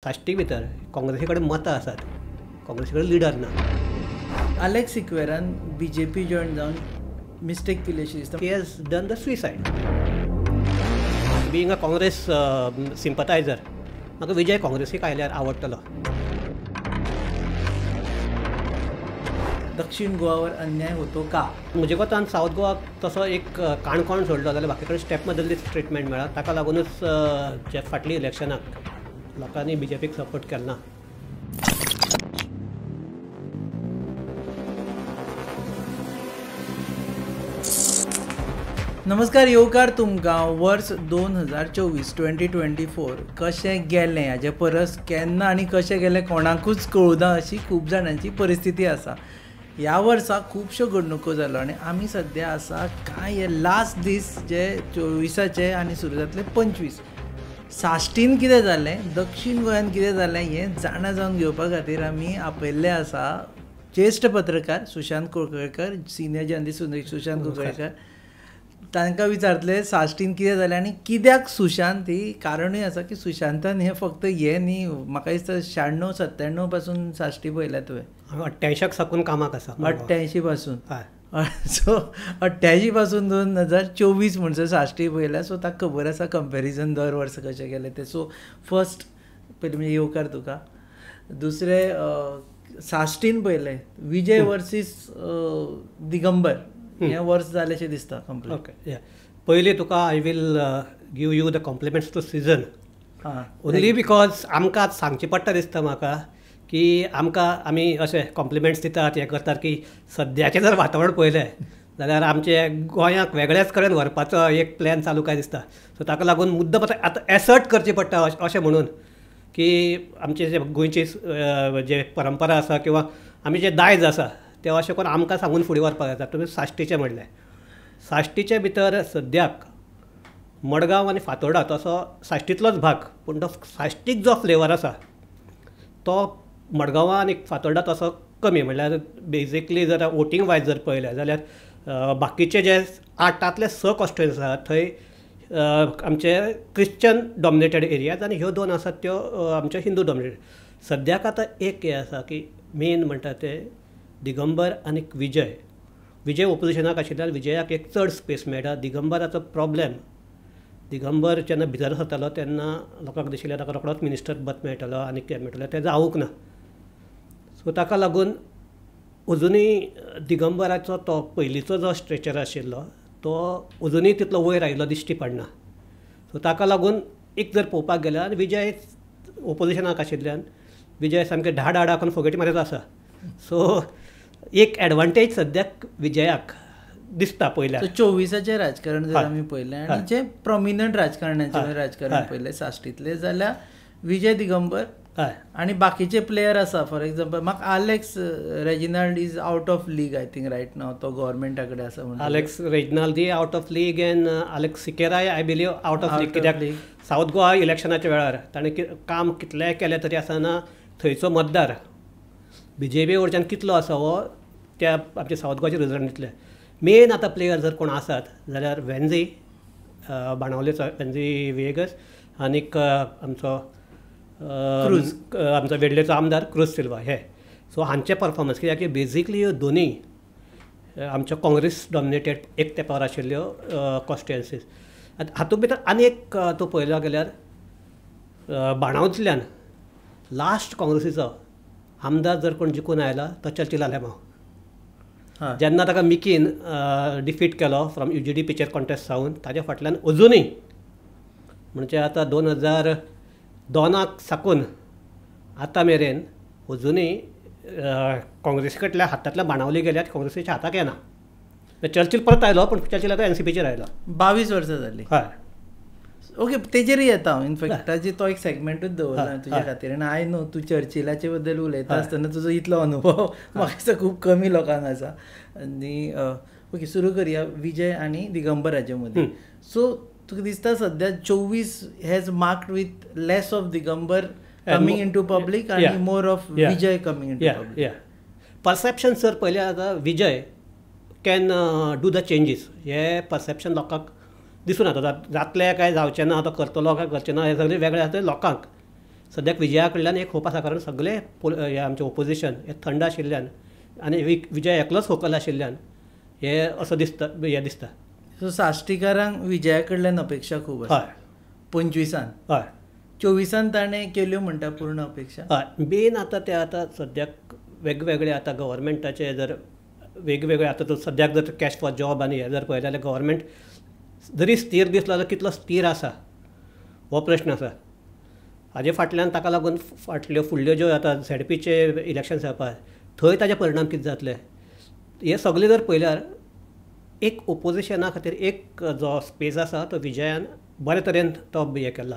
साश्टी भितर काँग्रेसी कडेन मतां आसात, काँग्रेसी कडेन लिडर ना. अलेक्स सिक्वेरान BJP जॉइन जावन मिस्टेक केली अशी दिसता. He has done the suicide. Being a Congress sympathizer, म्हाका विजय काँग्रेसीक आयल्यार आवडटलो. दक्षिण गोवावर अन्याय होतो का? म्हजे कोतान सावथ गोवाक तसो एक काणकोण सोडलो जाल्यार बाकी कडेन स्टेप मदलीच ट्रिटमेंट मेळ्ळा. ताका लागूनच जे फाटली इलेक्शनाक लोकांनी BJPक सपोर्ट केलो ना. नमस्कार, येवकार तुमकां. वर्स 2024 कशें गेलें हाजे परस केन्ना आनी कशें गेलें कोणाकूच कळुना अशी खूब जाणांची परिस्थिती आसा. ह्या वर्सा खुबश्यो घडणुको जाल्यो आनी आमी सद्या आसा कांय हे लास्ट दीस जे 24चे आनी सुरू जातले 25. साश्टीन कितें जालें, दक्षिण गोंयान कितें जालें हें जाणा जावन घेवपा खातीर आमी आपयल्ले आसा ज्येश्ठ पत्रकार सुशांत कुळकर्णीकर, सिनियर जर्नलिस्ट सुशांत कुळकर्णीकर. तांकां विचारतले साश्टीन कितें जालें आनी कित्याक सुशांत. ही कारणूय आसा की सुशांतान हें फक्त हें न्ही, म्हाका दिसता 96-97 पासून साश्टी पळयल्या तुवें. 88 साकून कामाक आसा. 88 पासून. हय. सो 88 पासून 2024 म्हणसर साश्टी पळयल्या. सो ताका खबर आसा कंपॅरिजन दर वर्स कशें गेलें तें. सो फर्स्ट पयलीं म्हणजे येवकार तुका. दुसरें साश्टीन पळयलें विजय वर्सीस दिगंबर हें वर्स जालेशें दिसता कंप्लीट. ओके, पयलीं तुका I will give you the compliments to season. Only because आमकां आतां सांगचें पडटा दिसता म्हाका की आमी अशें कॉम्प्लिमेंट्स दितात, हें करतात की सद्याचें जर वातावरण पळयलें जाल्यार आमचे गोंयाक वेगळ्याच कडेन व्हरपाचो एक प्लॅन चालू काय दिसता. सो ताका लागून मुद्दम आतां एसर्ट करचें पडटा अशें म्हणून की आमचे जे गोंयची जे परंपरा आसा किंवा आमी जे दायज आसा तें अशें करून आमकां सांगून फुडें व्हरपाक जाता. तुमी साश्टीचें म्हणलें. साश्टीचे भितर सद्याक मडगांव आनी फातोर्डा तसो साश्टींतलोच भाग, पूण तो साश्टीक जो फ्लेवर आसा तो मडगांवां आनी फातोर्डा तसो कमी. म्हणल्यार बेजिकली जर वोटींग वायज जर पळयलें जाल्यार बाकीचे जे 8 स कॉन्स्टिट्युएन्सी आसात थंय आमचे क्रिश्चन डॉमिनेटेड एरियाज आनी ह्यो 2 आसात त्यो आमचे हिंदू डॉमिनेटेड. सद्याक आतां एक हें आसा की मेन म्हणटा तें दिगंबर आनी विजय ओपोजिशनाक आशिल्ल्यान विजयाक एक चड स्पेस मेळटा. दिगंबराचो प्रॉब्लेम, दिगंबर जेन्ना भितर सरतालो तेन्ना लोकांक दिशिल्लें ताका रोखडोच मिनिस्टर पद मेळटलो आनी कितें मेळटलें तें जावूंक ना. सो ताका लागून अजुनूय दिगंबराचो तो पयलींचो जो स्ट्रेचर आशिल्लो तो अजुनूय तितलो वयर आयिल्लो दिश्टी पडना. सो ताका लागून एक जर पळोवपाक गेल्यार विजय ओपोजिशनाक आशिल्ल्यान विजय सामकें धाडाकून फोगेटी मारीत आसा. सो एक एडवांटेज सद्याक विजयाक दिसता पयल्या. 24चे राजकारण जर आमी पळयलें आनी जे प्रॉमिनंट राजकारणाचें राजकारण पळयलें साश्टींतलें जाल्यार विजय दिगंबर आनी बाकीचे प्लेयर आसा. फॉर एक्झाम्पल म्हाका Alex Reginald is out of league I think right नाव. तो गव्हर्मेंटा कडेन आसा म्हणून. Alex Reginald out of league and Alex सिकेराय I believe out of league. कित्याक सावथ गोवा इलेक्शनाच्या वेळार ताणें काम कितलेंय केलें तरी आसतना थंयचो मतदार BJP वयच्यान कितलो आसा हो त्या आमच्या सावथ गोवाच्या रिजल्ट दितले. मेन आतां प्लेयर जर कोण आसात जाल्यार वेन्झी बाणावलेचो वेन्झी वेगस आनीक आमचो आमचो वेडलेचो आमदार क्रूज सिल्वा हे. सो हांचे परफॉर्मन्स कित्याक बेजिकली ह्यो दोनूय आमच्यो काँग्रेस डॉमिनेटेड एक तेंपार आशिल्ल्यो कॉन्स्टिट्युएन्सीज. हातूंत भितर आनी एक तूं पळयलो गेल्यार बाणावतल्यान लास्ट काँग्रेसीचो आमदार जर कोण जिखून आयला तो चर्चिल आलेमांव. जेन्ना ताका मिकीन डिफीट केलो फ्रॉम UGDPचेर कॉन्टेस्ट जावन ताच्या फाटल्यान अजुनूय म्हणजे आतां 2002 साकून आतां मेरेन अजुनूय काँग्रेसी कडल्या हातांतल्यान बाणावली गेल्यात काँग्रेसीच्या हाताक येना. चर्चिल परत आयलो पूण चर्चिल आतां NCPचेर आयलो. 22 वर्सां जालीं. हय. ओके, तेजेरूय येता हांव. इनफॅक्ट ताजी तो एक सेगमेंटूच दवरला तुज्या खातीर. आनी आय नो तूं चर्चिलाचे बद्दल उलयता आसतना तुजो इतलो अनुभव म्हाका दिसता खूब कमी लोकांक आसा. आनी ओके, सुरू करया विजय आनी दिगंबराचे मदीं. सो तुका दिसता सद्या 24 has marked with less of Digambar coming in to public आनी more of Vijay coming in to public. Perception जर पळयलें आतां Vijay can do the changes. हे परसेप्शन लोकांक दिसून येता. जातलें काय जावचें ना, तो करतलो काय करचें ना हें सगळें वेगळें आसा लोकांक. सद्याक विजया कडल्यान एक होप आसा, कारण सगळे हे आमचे ओपोजिशन हे थंड आशिल्ल्यान आनी विजय एकलोच फोकल आशिल्ल्यान हे असो दिसता. सो साश्टीकारांक विजया कडल्यान अपेक्षा खूब आसा. हय 25 हय 24 ताणें केल्यो म्हणटा पूर्ण अपेक्षा. हय मेन आतां ते आतां सद्याक वेगवेगळे आतां गव्हर्मेंटाचे जर वेगवेगळे आतां सद्याक जर कॅश फॉर जॉब आनी हे जर पळयलें जाल्यार गव्हर्मेंट जरी स्थिर दिसलो जाल्यार कितलो स्थिर आसा हो प्रश्न आसा. हाजे फाटल्यान ताका लागून फुडल्यो ज्यो आतां झेडपीचे इलेक्शन्स जावपा थंय ताजे परिणाम कितें जातले हे सगळे जर पळयल्यार एक ओपोजिशना खातीर एक जो स्पेस आसा तो विजयान बरे तरेन तो हे केल्लो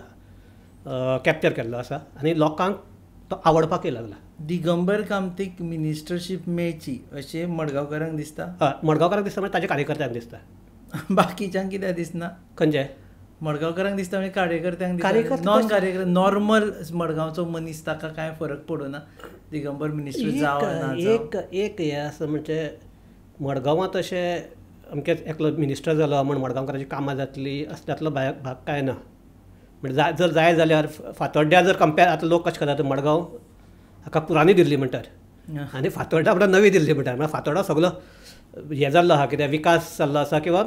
कॅप्चर केल्लो आसा आनी लोकांक तो आवडपाकय लागला. दिगंबर कामतीक मिनिस्टरशीप मेळची अशें मडगांवकारांक दिसता. हय मडगांवकारांक दिसता म्हणजे ताच्या कार्यकर्त्यांक दिसता. बाकीच्यांक कित्याक दिसना? खंयचे मडगांवकारांक दिसता म्हणजे कार्यकर्त्यांक नॉन कार्यकर्ते नॉर्मल मडगांवचो मनीस ताका कांय फरक पडना दिगंबर मिनिस्टर जावं. एक हे आसा म्हणजे मडगांवांत अशें अमकेच एकलो मिनिस्टर जालो म्हण मडगांवकारांची कामां जातली असल्यातलो भाग कांय ना. म्हणजे जर जाय जाल्यार फातोड्ड्या जर कंपेर आतां लोक कशें करतात मडगांव हाका पुराणी दिल्ली म्हणटात आनी फातोड्डा म्हणटा नवी दिल्ली म्हणटात. म्हळ्यार फातोड्डा सगळो हे जाल्लो आहा कित्याक विकास जाल्लो आसा किंवा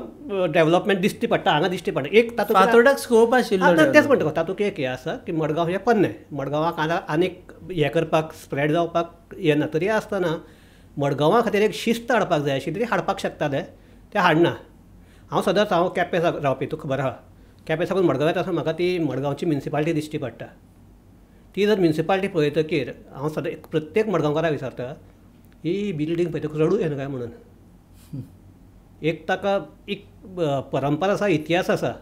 डेव्हलपमेंट दिसती पडटा हांगा दिसती पडटा. एक तातूंत फातोड्डाक स्कोप आशिल्लो तेच म्हणटा तातूंत एक हे आसा की मडगांव हें पन्नें मडगांवाक आनीक हे करपाक स्प्रेड जावपाक येना. तरी आसतना मडगांवा खातीर एक शिस्त हाडपाक जाय आशिल्ली हाडपाक शकताले ते हाडना. हांव केपें रावपी तुका खबर आहा केपें साकून मडगांव येता म्हाका ती मडगांवची म्युनिसिपालिटी दिश्टी पडटा. ती जर म्युनिसिपालिटी पळयतकीर हांव सदां प्रत्येक मडगांवकाराक विचारता ही बिल्डींग पळयतकच रडू येना काय म्हणून. एक ताका एक परंपरा आसा इतिहास आसा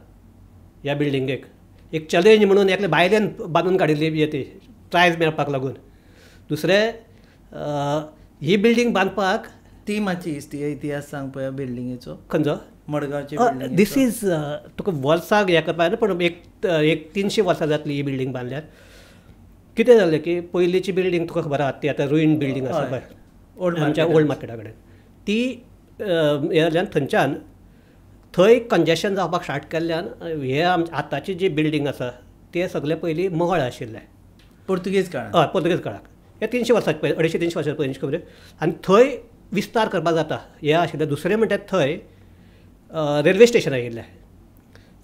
ह्या बिल्डिंगेक एक चॅलेंज म्हणून एकले भायल्यान बांदून काडिल्ली ती प्रायज मेळपाक लागून. दुसरें ही बिल्डींग बांदपाक ती मातशी इतिहास सांग पळय बिल्डिंगेचो. खंयचो? मडगांवची. दीस इज तुका वर्साक हे करपाक जाय पण एक 300 वर्सां जातली ही बिल्डींग बांदल्यार. कितें जालें की पयलींची बिल्डींग तुका खबर आहा ती आतां रुईन बिल्डींग आसा पळय आमच्या ओल्ड मार्केटा कडेन ती हे जाल्यान थंयच्यान थंय कंजेशन जावपाक स्टार्ट केल्ल्यान हे आतांची जी बिल्डींग आसा ते सगळे पयलीं महल आशिल्ले पोर्तुगेज काळाक. हय पोर्तुगेज काळाक हे 300 वर्सांचे पयलीं 250-300 वर्सां पयलींची खबर. आनी थंय विस्तार करपाक जाता हे आशिल्लें. दुसरें म्हणटा थंय रेल्वे स्टेशन आयिल्लें.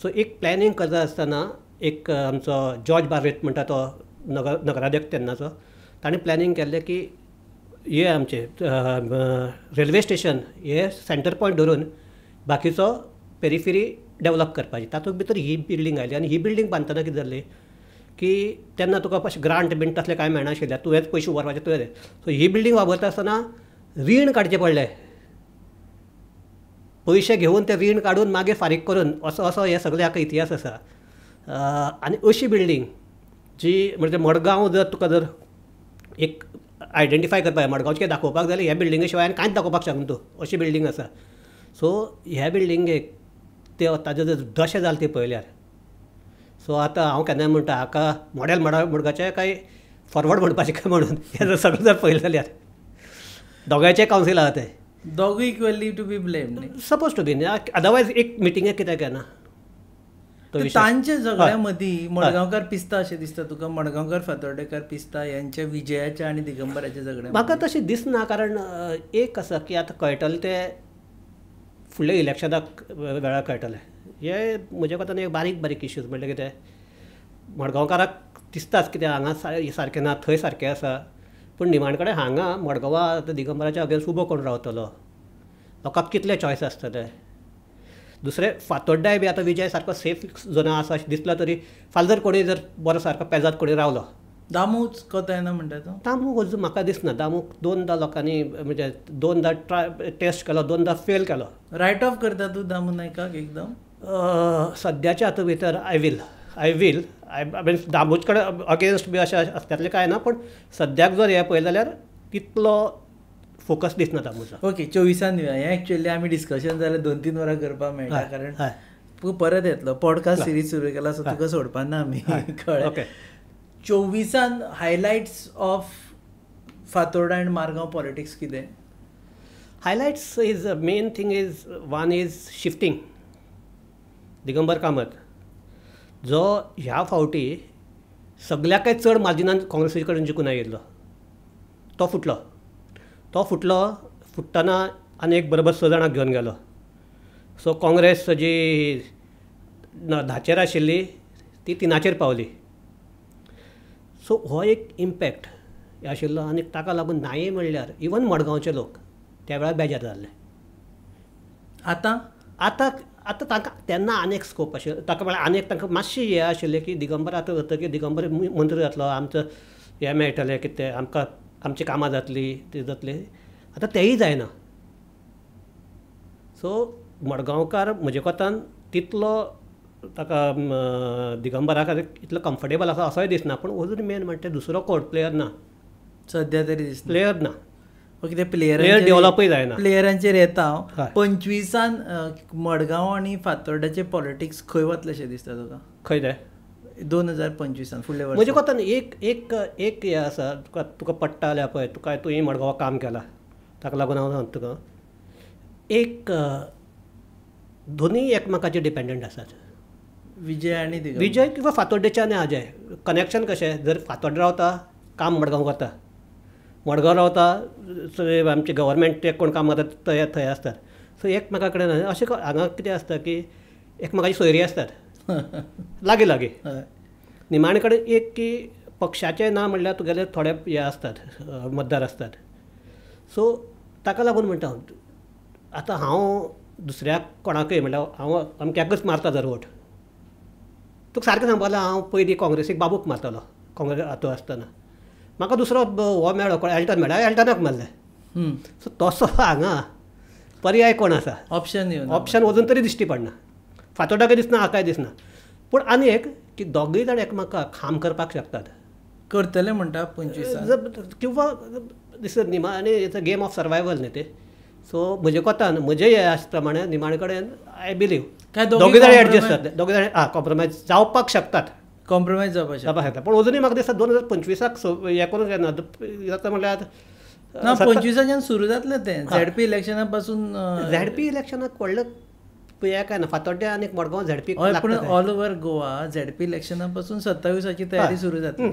सो एक प्लॅनिंग करता आसतना एक आमचो जॉर्ज बार्रेट म्हणटा तो नगराध्यक्ष तेन्नाचो ताणें प्लॅनिंग केल्लें की हे आमचे रेल्वे स्टेशन हे सेंटर पॉयंट धरून बाकीचो पेरिफेरी डेवलप करपाची. तातूंत भितर ही बिल्डींग आयली आनी ही बिल्डींग बांदतना कितें जाल्ली की तेन्ना तुका अशें ग्रांट बिंट तसलें कांय मेळनाशिल्लें तुवेंच पयशे उबारपाचे तुवें. सो ही बिल्डींग वापरता आसतना रीण काडचें पडलें. पयशे घेवन ते रीण काडून मागीर फारीक करून असो हे सगळे हाका इतिहास आसा. आनी अशी बिल्डींग जी म्हणजे मडगांव जर तुका जर एक आयडेंटिफाय करपाक जाय मडगांवचें दाखोवपाक जाय ह्या बिल्डिंगे शिवाय कांयच दाखोवपाक शकना तूं अशी बिल्डींग आसा. सो ह्या बिल्डिंगेक ते ताजे जर दशें जालें ते पळयल्यार. सो आतां हांव केन्नाय म्हणटा हाका मॉडेल मडगांवचें काय फॉरवर्ड म्हणपाचें काय म्हणून हें जर सगळें जर पळयलें जाल्यार दोगांयचे कावन्सील आहा ते दोगूय equally to be blamed suppose to be. Otherwise एक मिटिंगेक कित्याक येना तांचे झगड्या मदीं मडगांवकार पिस्ता अशें दिसता तुका? मडगांवकार फातोर्डेकार पिस्ता यांच्या विजयाच्या आनी दिगंबराच्या झगड्या म्हाका तशें दिसना. कारण एक आसा की आतां कळटलें ते फुडल्या इलेक्शनाक वेळार कळटलें. हे म्हज्या कोतान एक बारीक इश्यूज म्हणल्यार कितें मडगांवकाराक दिसताच कितें हांगा सारकें ना थंय सारकें आसा पूण निमाणे कडेन हांगा मडगांवा आतां दिगंबराच्या अगेन्स्ट उबो कोण रावतलो लोकांक कितले चॉयस आसतले. दुसरें फातोड्डाय बी आतां विजय सारको सेफ झोन आसा अशें दिसला तरी फाल्यां जर कोणी जर बरो सारको पेजाद कोणी रावलो दामूच कोता येना म्हणटा तो. दामू म्हाका दिसना. दामूक 2दा लोकांनी म्हणजे 2दा टेस्ट केलो 2दा फेल केलो. रायट ऑफ करता तूं दामू नायकाक एकदम? सद्याच्या हातूंत भितर आय वील मीन दामूज कडेन अगेन्स्ट बी अशें असल्यातलें कांय ना पूण सद्याक जर हें पळयलें जाल्यार तितलो फोकस दिसना दामूचा. ओके 24 हें एक्चुअली आमी डिस्कशन जाल्यार 2-3 वरां करपाक मेळटा कारण तूं परत येतलो पॉडकास्ट सिरीज सुरू केला सो तुका सोडपाना आमी कळ्ळें. 24 highlights of Fatorda and Margao politics कितें? Highlights is main thing is one is shifting Digambar Kamat जो ह्या फावटी सगळ्याकय चड मार्जिनान काँग्रेसी कडेन जिखून आयिल्लो तो फुटलो फुटतना आनी एक बरोबर 6 जाणांक घेवन गेलो. सो काँग्रेस जी 10चेर आशिल्ली ती 3चेर पावली. सो हो एक इम्पॅक्ट आशिल्लो आनी ताका लागून नाये म्हणल्यार इवन मडगांवचे लोक त्या वेळार बेजार जाल्ले. आतां तांकां तेन्ना आनीक स्कोप आशिल्लो ताका म्हळ्यार आनीक तांकां मातशी हें आशिल्लें की दिगंबर आतां जातकीर दिगंबर मंत्री जातलो आमचो हें मेळटलें कितें आमकां आमची कामां जातलीं ती जातली. आतां तेंय जायना. सो मडगांवकार म्हजे कोतान तितलो ताका दिगंबराक इतलो कम्फर्टेबल आसा असोय दिसना. पूण अजून मेन म्हणटा दुसरो कोण प्लेयर ना सद्या तरी दिसना. प्लेयर ना. ओके ते प्लेयर डेव्हलपय जायना. प्लेयरांचेर येता हांव. 25 मडगांव आनी फातोर्ड्याचे पॉलिटिक्स खंय वतलेशें दिसता तुका? खंय ते 2025 फुडल्या वर्सा म्हजे कोतान एक हें आसा तुका पडटा जाल्यार पळय तुवें मडगांवां काम केलां ताका लागून हांव सांगता तुका एक दोनूय एकमेकाचेर डिपेंडंट आसात. विजय आनी दिगंबर. विजय किंवा फातोर्डेचे आनी अजय कनेक्शन कशें जर फातोर्डे रावता काम मडगांव वता मडगांव रावता आमचे गव्हर्मेंट कोण काम करता थंय आसतात. सो एकमेका कडेन अशें हांगा कितें आसता की एकमेकाची सोयरी आसतात लागीं लागीं. निमाणे कडेन एक की पक्षाचें ना म्हणल्यार तुगेले थोडे हे आसतात मतदार आसतात. सो ताका लागून म्हणटा हांव आतां हांव दुसऱ्याक कोणाकय म्हणल्यार हांव अमक्याकच मारता जर वोट तुका सारकें सांगपाक हांव पयलीं काँग्रेसीक बाबूक मारतालो काँग्रेस हातूंत आसतना. म्हाका दुसरो हो मेळ्ळो कोण एल्टन मेळ्ळो एल्टनाक मारलें. सो तसो हांगा पर्याय कोण आसा? ऑप्शन अजून तरी दिश्टी पडना. फातोर्डाकय दिसना हाकाय दिसना. पूण आनी एक की दोगूय जाण एकामेकाक खाम करपाक शकतात. करतले म्हणटा 25 किंवा दिसत निमा आनी it's a game of survival न्ही ते. सो म्हजे कोतान म्हजे हे प्रमाणे निमाणे कडेन आय बिलीव दोगूय जाण एडजस्ट जातले दोगूय जाण कॉम्प्रोमायज जावपाक शकतात. कॉम्प्रोमायज जावपाक शकता. पूण अजुनूय म्हाका दिसता 2025 हें करून येना जाता म्हणल्यार 25 सुरू जातलें तें झेडपी इलेक्शना पासून. झेडपी इलेक्शनाक व्हडलें हें काय ना फातोर्ड्या आनी मडगांव झेडपी पूण ऑल ओव्हर गोवा झेडपी इलेक्शना पासून 27 तयारी सुरू जातली.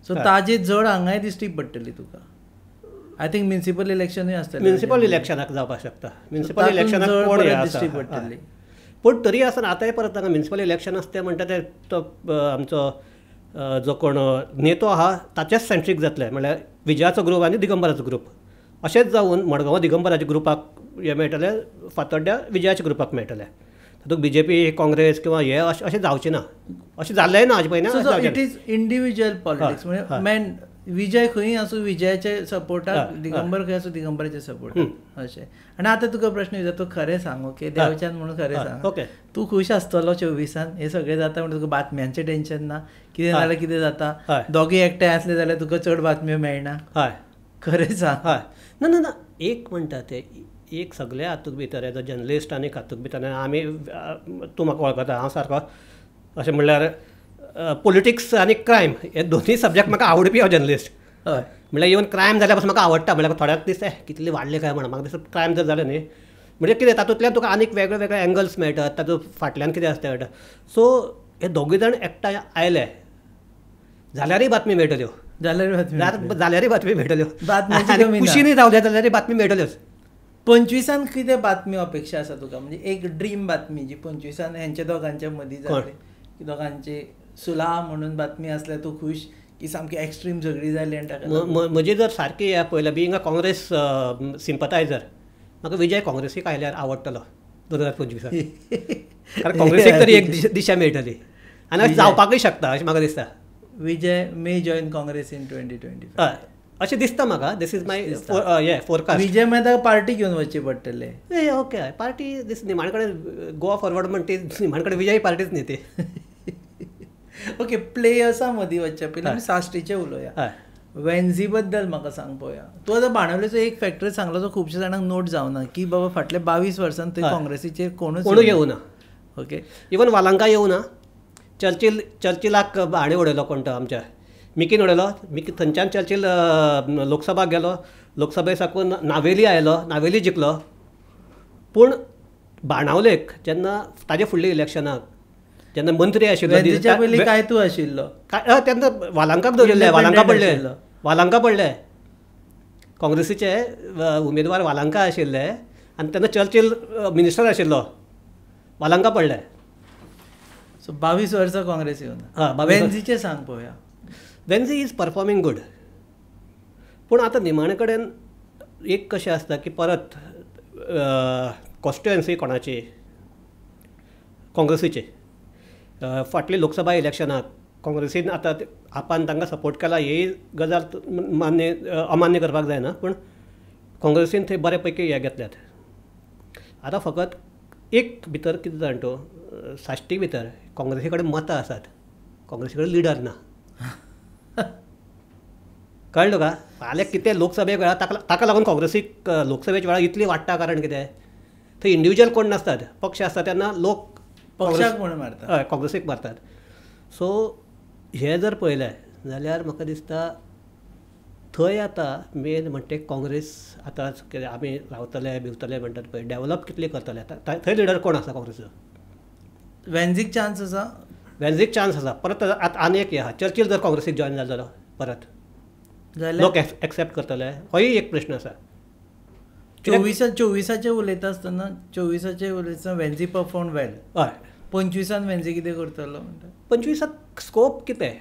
सो ताजी जड हांगाय दिश्टी पडटली तुका. आय थिंक म्युनिसिपल इलेक्शनूय आसतलें. म्युनिसिपल इलेक्शनाक जावपाक शकता. म्युनिसिपल इलेक्शनाक कोण दिश्टी पडटली. पूण तरी आसतना आतांय परत हांगा म्युनिसिपल इलेक्शन आसता तें म्हणटा ते तो आमचो जो कोण नेतो आहा ताचेच सेंट्रीक जातलें म्हणल्यार विजयाचो ग्रूप आनी दिगंबराचो ग्रूप अशेंच जावन मडगांव दिगंबराच्या ग्रुपाक हें मेळटलें फातोर्ड्या विजयाच्या ग्रुपाक मेळटलें. तातूंत बीजेपी काँग्रेस किंवा हे अशें जावचें ना. अशें जाल्लेंय ना हाजे पयलीं. इट इज इंडिविज्युअल पॉलिटिक्स म्हणजे मेन विजय खंय आसूं विजयाचे सपोर्टाक दिगंबर खंय आसूं दिगंबराचे सपोर्टाक अशें. आनी आतां तुका प्रश्न विचारता तूं खरें सांग ओके देवच्यान म्हणून खरें सांग ओके तूं खुश आसतलो 24 हे सगळें जाता म्हणटा तुका बातम्यांचें टेन्शन ना कितें जाल्यार कितें जाता दोगूय एकठांय आसले जाल्यार तुका चड बातम्यो मेळना. हय खरें सांग. हय ना ना एक म्हणटा ते एक सगळे हातूंत भितर एज अ जर्नलिस्ट आनी हातूंत भितर आमी तूं म्हाका वळखता हांव सारको अशें म्हणल्यार पॉलिटिक्स आनी क्रायम हे दोनूय सब्जेक्ट म्हाका आवडपी हांव जर्नलिस्ट. हय म्हणल्यार इवन क्रायम जाल्या पासून म्हाका आवडटा. म्हणल्यार थोड्याक दिसता कितले वाडले काय म्हणून म्हाका दिसता क्रायम जर जालें न्ही म्हणजे कितें तातूंतल्यान तुका आनीक वेगळे वेगळे एंगल्स मेळटात तातूंत फाटल्यान कितें आसता मेळटा. सो हे दोगूय जाण एकठांय आयले जाल्यारय बातमी मेळटल्यो जाल्यारय बातमी मेळटल्यो. खुशीनय रावले जाल्यारय बातमी मेळटल्योच. 25 कितें बातमी अपेक्षा आसा तुका म्हणजे एक ड्रीम बातमी जी 25 हेंच्या दोगांच्या मदीं जाली दोगांची सुलाह म्हणून बातमी आसल्यार तूं खुश की सामकी एक्स्ट्रीम झगडी जाली आनी ताका म्हजी जर सारकी पळयल्यार बिंग अ काँग्रेस सिंपथायझर म्हाका विजय काँग्रेसीक आयल्यार आवडटलो 2025. कारण काँग्रेसीक तरी एक दिशा मेळटली आनी जावपाकय शकता अशें म्हाका दिसता. विजय मे जॉयन काँग्रेस इन 2025 हय अशें दिसता म्हाका. दिस इज माय फोरकास्ट. विजय मागीर पार्टी घेवन वचची पडटलें. ओके पार्टी दिस निमाणे कडेन गोवा फॉरवर्ड म्हणटा ती निमाणे कडेन विजय पार्टीच न्ही ती. ओके प्लेयर्सा मदीं वचचे पयलीं आमी साश्टीचें उलोवया. वेन्झी बद्दल म्हाका सांग पळोवया. तूं आतां बाणावलेचो एक फॅक्टर सांगलो जो खुबशे जाणांक नोट जावना की बाबा फाटल्या 22 वर्सांत थंय काँग्रेसीचेर कोणूच येवना. ओके इवन वालांका येवना. चर्चिलाक हाणें उडयलो कोण तो आमच्या मिकीन उडयलो. थंयच्यान चर्चिल लोकसभाक गेलो. लोकसभे साकून नावेली आयलो. नावेली जिखलो. पूण बाणावलेक जेन्ना ताजे फुडल्या इलेक्शनाक जेन्ना मंत्री आशिल्लो वेंचीच्या पयलीं काय तूं आशिल्लो तेन्ना वालांकाक दवरिल्ले, वालांका पडले काँग्रेसीचे उमेदवार वालांका आशिल्ले आनी तेन्ना चर्चिल मिनिस्टर आशिल्लो, वालांका पडले. सो 22 वर्सां काँग्रेस येवन वेंचीचें सांग पळोवया. वेंझी इज परफॉर्मिंग गूड, पूण आतां निमाणे कडेन एक कशें आसता की परत कॉन्स्टिट्युएन्सी कोणाची, काँग्रेसीची. फाटली लोकसभा इलेक्शनाक काँग्रेसीन आतां आपान तांकां सपोर्ट केला ही गजाल अमान्य करपाक जायना, पूण काँग्रेसीन थंय बरे पैकी हे घेतल्यात. आतां फकत एक भितर कितें जाण तूं साश्टी भितर काँग्रेसी कडेन मतां आसात, काँग्रेसी कडेन लिडर ना. कळ्ळें तुका? फाल्यां कितें लोकसभेक वेळार ताका लागून काँग्रेसीक लोकसभेच्या वेळार इतली वाडटा कारण कितें, थंय इंडिविज्युअल कोण नासतात, पक्ष आसता तेन्ना लोक पक्षाक म्हणून मारतात, हय काँग्रेसीक मारतात. सो हे जर पळयलें जाल्यार म्हाका दिसता थंय आतां मेन म्हणटा काँग्रेस आतां कितें आमी रावतले बिवतले म्हणटात पळय, डेवलप कितले करतले आतां थंय लिडर कोण आसा काँग्रेसीचो? वेंझीक चान्स आसा? वेंझीक चान्स आसा. परत आतां आनी एक हे आहा, चर्चिल जर काँग्रेसीक जॉयन जालो जाल्यार परत लोक एक्सेप्ट करतले, होय एक प्रश्न आसा. 24 उलयता आसतना 24 उलयतना वेंझी परफॉर्म वेल. हय 25 वेंझी कितें करतलो म्हणटा? 25 स्कोप कितें,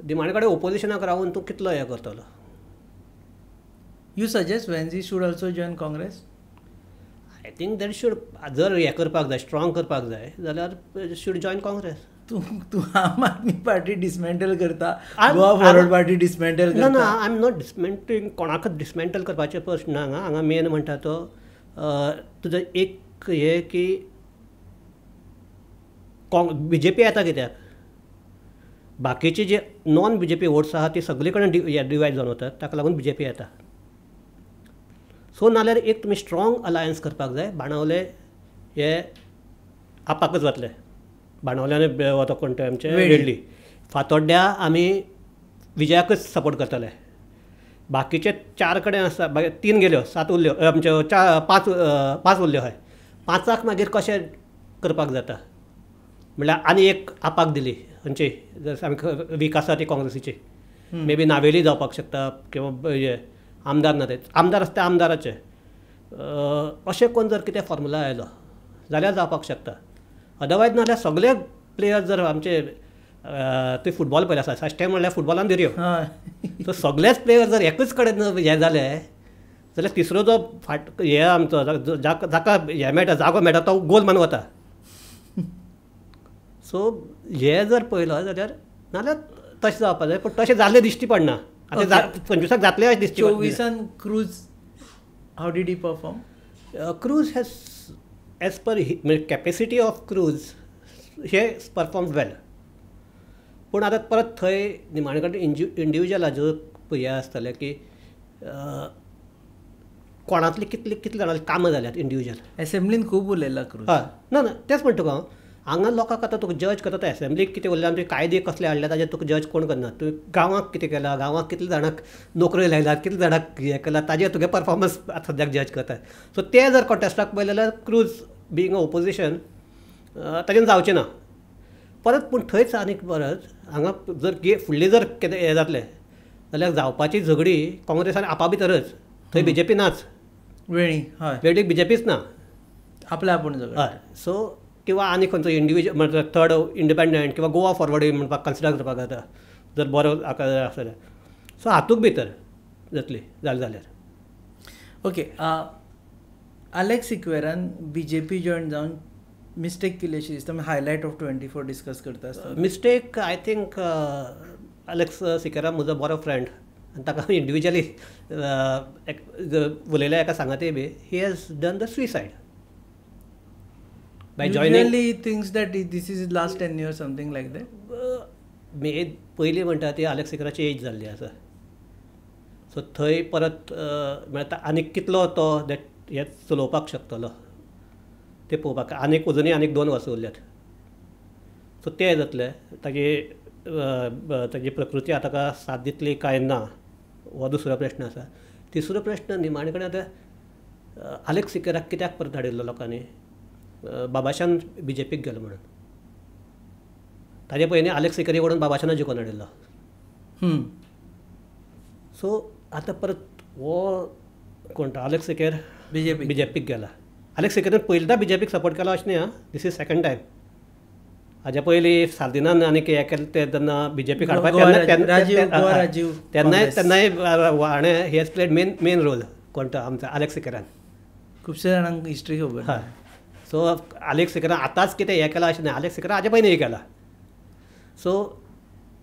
निमाणे कडेन ओपोजिशनाक रावन तूं कितलो हें करतलो? You suggest Venzy should also join Congress? I think that should, जर हें करपाक जाय, स्ट्रॉंग करपाक जाय जाल्यार शूड जॉयन काँग्रेस. तूं आम आदमी पार्टी डिसमेंटल करता, गोवा फॉरवर्ड पार्टी डिसमेंटल करता? ना आय एम नॉट डिसमेंटलिंग, कोणाकच डिसमेंटल करपाचे प्रश्न ना. हांगा मेन म्हणटा तो तुजो एक हे की BJP येता कित्याक, बाकीचे जे नॉन BJP वोट्स आहा ती सगळे कडेन डिवायड जावन वतात, ताका लागून BJP येता. सो नाल्यार एक तुमी स्ट्रॉंग अलायन्स करपाक जाय. बाणावले हे आपाकच वतले, बाणावल्यान वता कोण ते आमचे वेडली, फातोड्ड्या आमी विजयाकच सपोर्ट करतले. बाकीचे 4 कडेन आसा, 3 गेल्यो, 7 उरल्यो, आमच्यो 5 उरल्यो. हय 5 मागीर कशें करपाक जाता म्हणल्यार आनी एक आपाक दिली खंयची जर सामकी वीक आसा ती काँग्रेसीची, मे बी नावेली जावपाक शकता किंवा हे आमदार ना ते आमदार आसता आमदाराचे, अशें कोण जर कितें फॉर्मुला आयलो जाल्यार जावपाक शकता. अदरवायज नाल्यार सगळे प्लेयर्स जर आमचे ते फुटबॉल पळयला आसा, साश्टे म्हणल्यार फुटबॉलान दिरयो, सो सगळेच प्लेयर जर एकूच कडेन हे जाले जाल्यार तिसरो जो हे आमचो जाका हे मेळटा, जागो मेळटा तो गोल मारून वता. सो हे जर पळयलो जाल्यार नाल्यार तशें जावपाक जाय, पूण तशें जाल्लें दिश्टी पडना. आतां 25 जातलें अशें दिसता. 24 Cruz how did he perform? Cruz has as per capacity of Cruz he perform well, पूण आतां परत थंय निमाणे कडेन इंडिविज्युअलाच्यो हे आसतले की कोणातली कितली जाणांची कामां जाल्यात इंडिविज्युअल. एसेंब्लीन खूब उलयला क्रूज. हय ना तेंच म्हणटा तुका हांव. हांगा लोकांक आतां तुका जज करता एसेंब्लीक कितें उरलें आनी तुवें कायदे कसले हाडले ताजेर तुका जज कोण करना. तुवें गांवांक कितें केलां, गांवांक कितले जाणांक नोकऱ्यो लायल्यात, कितले जाणांक हें केलां ताजेर तुगे परफॉर्मन्स सद्याक जज करता. सो ते जर कॉन्टेस्टाक पळयलें जाल्यार क्रूज बिंग अ ओपोजिशन ताजेर जावचें ना परत. पूण थंयच आनीक परत हांगा जर फुडली जर कितें हें जातलें जाल्यार जावपाची झगडी काँग्रेस आनी आपा भितरच, थंय BJP नाच, वेळीक BJPच ना, आपल्या आपूण झगडी. हय सो किंवा आनी खंयचो इंडिविज्युअल म्हणजे थर्ड इंडिपेंडंट किंवा गोवा फॉरवर्ड म्हणपाक कन्सिडर करपाक जाता जर बरो आसा जाल्यार. सो हातूंत भितर जातली जाल्यार. ओके, अलेक्स सिक्वेरान BJP जॉयन जावन मिस्टेक केली अशी दिसता. हायलायट ऑफ 24 डिस्कस करता आसतना mistake I think Alex Sequeira म्हजो बरो फ्रेंड आनी ताका इंडिविज्युअली उलयल्या एका सांगाती बी he has done the suicide. By joining, usually he thinks that this is his last 10 years, something like that. पयलीं म्हणटा ती अलेक्स सिक्वेराची एज जाल्ली आसा. सो थंय परत म्हणटा आनीक कितलो तो हे चलोवपाक शकतलो ते पळोवपाक आनीक अजुनूय आनीक 2 वर्सां उरल्यात. सो तें जातलें. ताजी प्रकृती ताका साथ दितली काय ना हो दुसरो प्रश्न आसा. तिसरो प्रश्न निमाणे कडेन आतां अलेक्स सिक्वेराक कित्याक परत हाडिल्लो लोकांनी, बाबाशान BJPक गेलो म्हणून. ताजे पयलीं आलेक्स सिकरी वडून बाबाशना जिखून हाडिल्लो. सो आतां परत हो कोण आलेक्स सिकेर बीजेपीक गेला. आलेक्स सिकेरीन पयलींदा बीजेपीक सपोर्ट केलो अशें न्ही. दिस इज सेकंड टायम. हाज्या पयलीं सार्दिनान आनी हें केलें तें तेन्ना बीजेपी काडपाक तेन्नाय हाणें he has played main role कोण तो आमचो आलेक्स सिकेरान. खुबशे जाणांक हिस्ट्री खबर. हय. सो आलेक्स सिकेरान आतांच कितें हें केलां अशें न्ही. आलेक्स सिकेरान हाजे पयलीं हें केलां. सो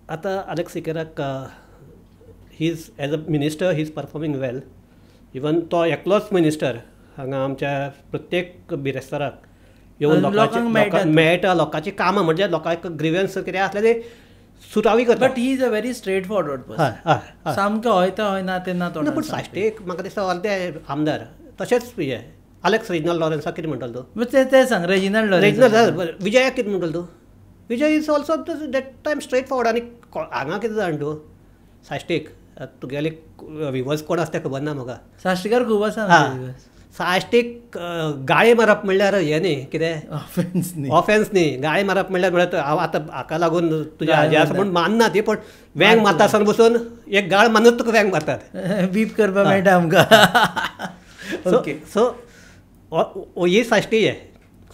आतां आलेक्स सिकेराक he is as a minister he is performing well. Even तो एकलोच मिनिस्टर हांगा आमच्या प्रत्येक बिरेस्ताराक येवन लोकांक मेळटा. लोकांची कामां म्हणजे लोकांक ग्रिव्यन्स कितें आसलें तें सुटावी करता. But he is a very straight forward person. सामकें हय ना तेन्ना तो. पूण साश्टीक म्हाका दिसता अर्दे आमदार तशेंच हे आलेक्स रेजिनाल्ड लॉरेन्साक कितें म्हणटलो तूं? तें सांग. रेजिनाल्ड विजयाक कितें म्हणटलो तूं? Vijay is also that time straightforward. आनी हांगा कितें जाण तूं साश्टीक तुगेले विवर्स कोण आसता खबर ना म्हाका. साश्टीकार खूब आसा. साश्टीक गाळी मारप म्हणल्यार हें न्ही कितें ऑफेन्स न्ही. गाळी मारप म्हणल्यार हांव आतां हाका लागून तुज्या हाजें आसा म्हूण मानना ती. पूण वेंग मारता आसतना बसून एक गाळ मानूच तुका वेंग मारतात. बीप करपाक मेळटा आमकां. ओके. सो ही साश्टी हे.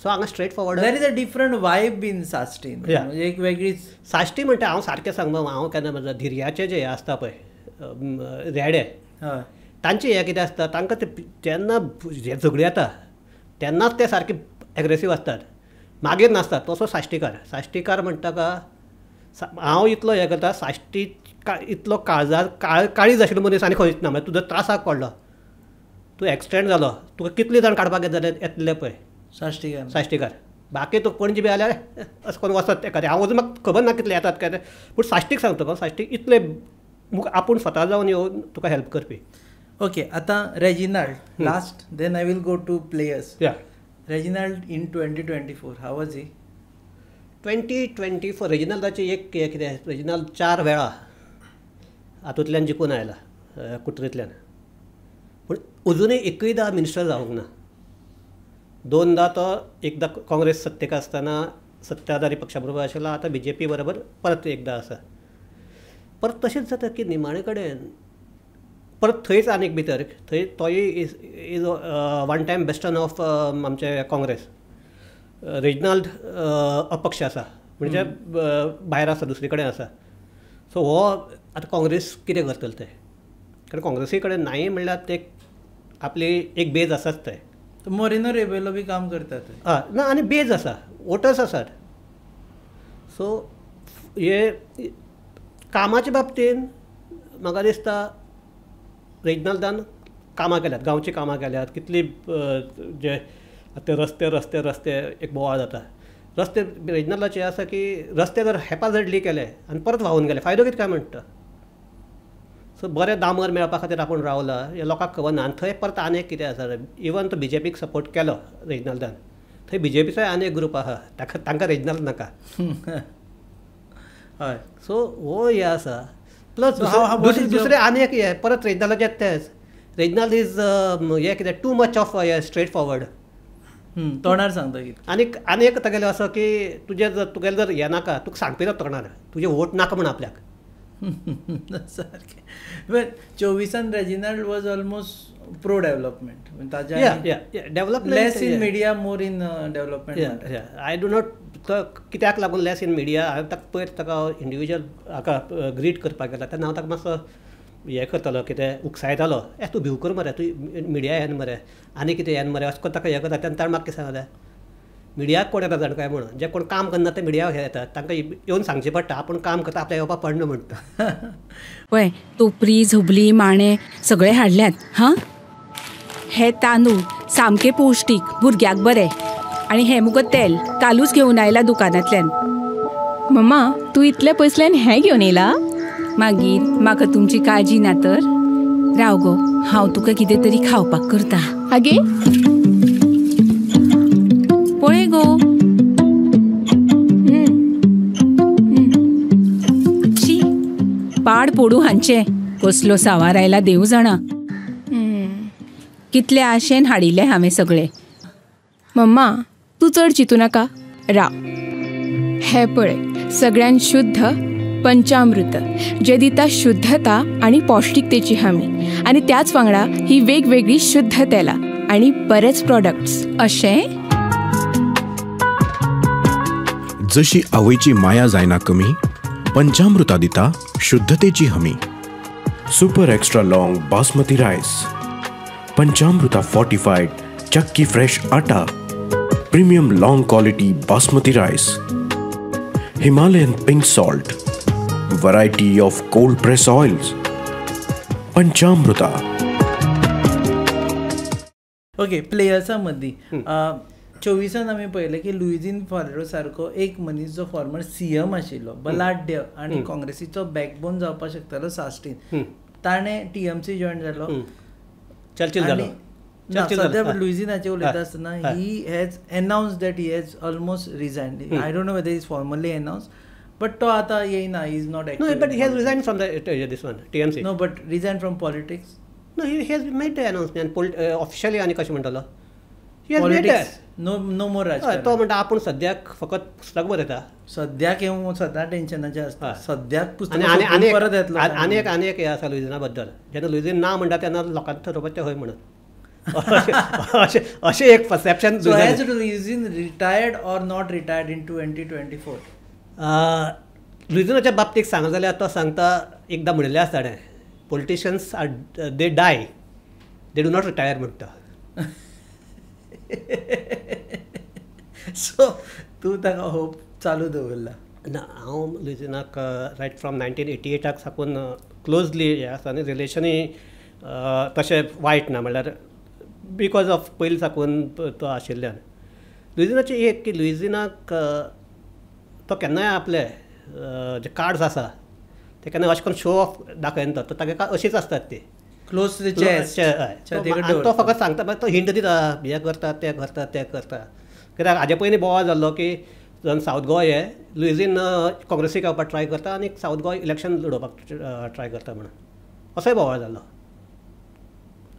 सो हांगा straightforward. There is a different vibe been साश्टीन. एक वेगळीच साश्टी म्हणटा. हांव सारकें सांगू हांव केन्ना म्हजो धिरयाचे जे आसता पळय रेडे तांचे हें कितें आसता तांकां जेन्ना हे झगडी येता तेन्नाच ते सारके एग्रेसीव आसतात. मागीर नासतात. तसो साश्टीकार म्हणटा का हांव इतलो हें करता. साश्टी इतलो काळीज आशिल्लो मनीस आनी खंयच ना. म्हणजे तुजो त्रासाक पडलो तूं एक्सिडेंट जालो तुका कितले जाण काडपाक येतले पळय साश्टीकार. बाकी तूं पणजी बी जाल्यार अशें करून वचत एखादें. हांव अजून म्हाका खबर ना कितले येतात काय ते. पूण साश्टीक सांगता साश्टीक इतले आपूण स्वता जावन येवन तुका हेल्प करपी. ओके. आतां Reginald last then I will go to players. Reginald in 2024 how was he? 2024 रेजिनाल्डाची एक कितें रेजिनाल्ड 4 वेळा हातूंतल्यान जिखून आयला कुट्रींतल्यान. पूण अजुनूय एकूयदां मिनिस्टर जावंक ना. 2दा तो एकदां काँग्रेस सत्तेक आसतना सत्ताधारी पक्षा बरोबर आशिल्लो. आतां बीजेपी बरोबर परत एकदां आसा. परत तशेंच जाता की निमाणे कडेन परत थंयच आनीक भितर थंय तोय इज वन टायम बेस्टन ऑफ आमचे काँग्रेस. रेजिनाल्ड अपक्ष आसा म्हणजे भायर आसा दुसरे कडेन आसा. सो हो आतां काँग्रेस कितें करतलो ते. कारण काँग्रेसी कडेन नाही म्हणल्यार ते आपली एक बेज आसाच थंय. मोरिनो रेबेलो बी काम करतात. ना आनी बेज आसा वोटर्स आसात. सो हे कामाच्या बाबतीन म्हाका दिसता रेजिनाल्डान कामां केल्यात. गांवची कामां केल्यात. कितली जे आतां रस्ते एक बोवाळ जाता. रस्ते रेजिनाल्डाचे आसा की रस्ते जर हेपाझडली केले आनी परत व्हांवून गेले फायदो कितें काय म्हणटा. सो बरें दामोर मेळपा खातीर आपूण रावला हें लोकांक खबर ना. आनी थंय परत आनी एक कितें आसा इवन तो बीजेपीक सपोर्ट केलो रेजिनाल्डान. थंय बीजेपीचोय आनी एक ग्रूप आसा तांकां रेजिनाल्ड नाका. हय. सो हो हे आसा. प्लस दुसरें आनी एक हे परत रेजिनाल्डाचे तेच रेजिनाल्ड इज हे कितें टू मच ऑफ हे स्ट्रेट फॉरवर्ड. तोंडार सांगता कितें. आनी एक तागेलें असो की तुगेलें जर हें नाका तुका सांगपी तोंडार तुजें वोट नाका म्हण आपल्याक. सारकें. But 24 Reginald was almost pro development. Development less in media more in development. I do not कित्याक लागून लेस इन मिडिया. हांवें ताका पयर ताका इंडिविज्युअल हाका ग्रीट करपाक गेला तेन्ना हांव ताका मातसो हें करतालो कितें उकसायतालो. तूं भिव कर मरे तूं मिडिया येन मरे आनी कितें येन मरे अशें करून ताका हें करता. तेन्ना ताणें म्हाका कितें सांगलें मिडियाक कोण येता जाण काय म्हणून जे कोण काम करना ते मिडियाक येतात तांकां येवन सांगचें पडटा आपूण काम करता आपल्या येवपाक पडना म्हणटा. पळय टोपरी झबली माणे सगळे हाडल्यात. हां हे तांदूळ सामके पौश्टीक भुरग्याक बरें. आनी हें मुगो तेल कालूच घेवन आयला दुकानांतल्यान. मम्मा तूं इतले पयसल्यान हें घेवन येयला? मागीर म्हाका तुमची काळजी ना तर. राव गो हांव तुका कितें तरी खावपाक करता. आगे पळय गो. शी पाड पडू हांचे कसलो सावार आयला देव जाणा. कितले आशेन हाडिल्ले हांवें सगळे. मम्मा तूं चड चिंतू नाका. राव हे पळय सगळ्यात शुद्ध पंचामृत जे दिता शुद्धता आणि पौष्टिकतेची हमी आणि त्याच वांगडा ही वेगवेगळी शुद्ध तेलां आणि बरेच प्रोडक्ट्स अशें जशी आवयची माया जायना कमी पंचामृता दिता शुद्धतेची हमी. Super extra long basmati rice, Panchamrita fortified chakki fresh atta, premium long quality basmati rice, Himalayan pink salt, variety of cold press oils. Panchamrita. Okay, प्लेयर्सा मदीं 24 आमी पळयलें की लुइजीन फॉरेरो सारको एक मनीस जो फॉर्मर CM आशिल्लो, बलाढ्य आनी काँग्रेसीचो बॅकबोन जावपाक शकतालो साश्टीन, ताणें TMC जॉयन जालो. चर्चिल जालो. सद्या लुइजीनाचेर उलयता आसतना he has announce that he has almost resigned. I don't know whether is formally announce, but तो आतां येयना. He is not No, but he has resigned from this one, TMC. No, but resign from politics. No, he has made the announcement officially. आनी कशें म्हणटलो, he has made politics that. No more राजकारण. तो म्हणटा आपूण सद्याक फकत पुस्तक बरयता. सद्याक हें सदां टेन्शनाचें आसता. सद्याक पुस्तक आनी परत येतलो. आनी एक हें आसा लुइजीना बद्दल. जेन्ना लुइजीन ना म्हणटा तेन्ना लोकांनी ठरोवपाचें हय म्हणून. अशें एक परसेप्शन. So has Luzin retired or not retired in 2024? लुइजीनाच्या बाबतीत सांगत जाल्यार तो सांगता, एकदां म्हणिल्लें आसा ताणें, politicians are they die, they do not retire म्हणटा. सो तूं ताका होप चालू दवरला. ना, हांव लुइजीनाक रायट फ्रॉम 1988 साकून क्लोजली हें आसा आनी रिलेशनूय तशें वायट ना, म्हणल्यार बिकॉज ऑफ पयलीं साकून तो आशिल्ल्यान. लुइजीनाचें एक की लुइजीनाक तो केन्नाय आपले जे कार्ड्स आसा ते केन्ना अशें करून शो ऑफ दाखयना. तो ताका अशीच आसतात ती क्लोज टू द चेस्ट. तो फकत सांगता, तो हिंट दिता, हें करता तें करता तें करता. कित्याक हाजे पयलीं बोवाळ जाल्लो की जण सावथ गोवा हे लुइजीन काँग्रेसीक येवपाक ट्राय करता आनी सावथ गोवा इलेक्शन लडोवपाक ट्राय करता म्हणून असोय बोवाळ जाल्लो.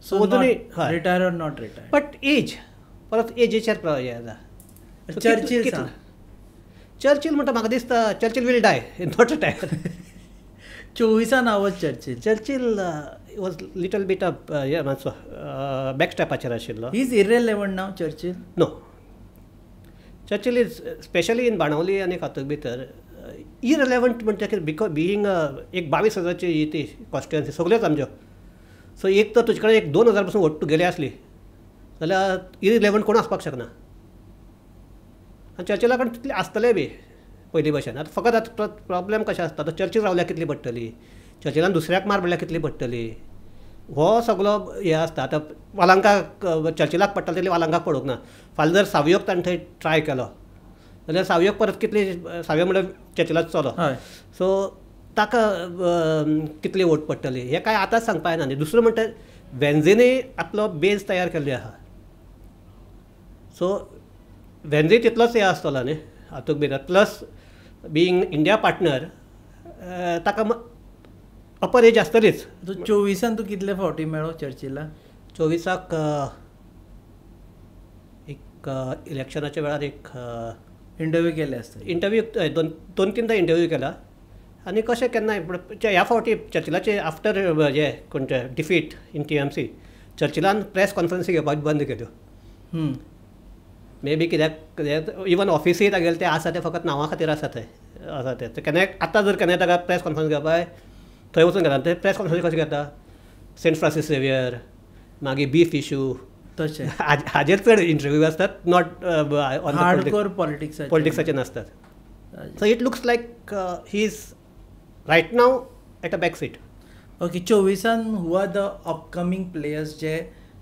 So retire or not retire. But age परत एजीचेर हें जाता. चर्चिल म्हणटा, म्हाका दिसता Churchill will die, not retire. 24 नांवच Churchill. Churchill was little bit of हें मातसो बॅकस्टॅपाचेर आशिल्लो. ही इज इरेलेवंट नाव Churchill. No, Churchill is specially in Benaulim आनी हातूंत भितर इरेलेवंट म्हणटा की बिकॉज बिईंग एक 22,000ची ही ती कॉन्स्टिट्युएन्सी सगळ्योच आमच्यो. सो एक तर तुजे कडेन एक 2,000 पासून वोट गेली आसली जाल्यार इरेलेवंट कोण आसपाक शकना. आनी चर्चिला कडेन तितले आसतले बी पयलीं भशेन. आतां फकत आतां प्रॉब्लेम कशें आसता, आतां चर्चिल रावल्यार कितली पडटली, चर्चिलान दुसऱ्याक मार पडल्यार कितली पडटली, हो सगळो हें आसता. आतां वालांकाक चर्चिलाक पडटले तितली वालांकाक पडूंक ना. फाल्यां जर सावयोक ताणें थंय ट्राय केलो जाल्यार सावयोक परत कितली, सावयो म्हणल्यार चर्चिलाचो चलो, सो ताका कितली वोट पडटली हें कांय आतांच सांगपा येना. आनी दुसरो म्हणटा वेन्झेनूय आपलो बेज तयार केल्लो आहा. सो वेन्झे तितलोच हें आसतलो न्ही हातूंत भितर. प्लस बिईंग इंडिया पार्टनर ताका अपर एज आसतलीच. 24 तूं कितले फावटी मेळ्ळो चर्चिला? 24 एक इलेक्शनाच्या वेळार एक इंटरव्यू केले आसता. इंटरव्यू 2-3 इंटरव्यू केला. आनी कशें केन्नाय ह्या फावटी चर्चिलाचे आफ्टर हे कोणते डिफीट इन TMC चर्चिलान प्रेस कॉन्फरन्सी घेवपाक बंद केल्यो. मे बी कित्याक इवन ऑफिसूय तागेले ते आसा ते फकत नांवा खातीर आसा थंय आसा ते केन्नाय. आतां जर केन्नाय ताका प्रेस कॉन्फरन्स घेवपाक थंय वचून घेता. ते प्रेस कॉन्फरन्स कशें घेता, सेंट फ्रांसीस झेवियर, मागीर बीफ इशू, तशें हाजेर चड इंटरव्यू आसतात. नॉट हार्डकोर पॉलिटिक्साचे नासतात. So it looks like he is right now at a back seat. Okay, 24 who are the upcoming players जे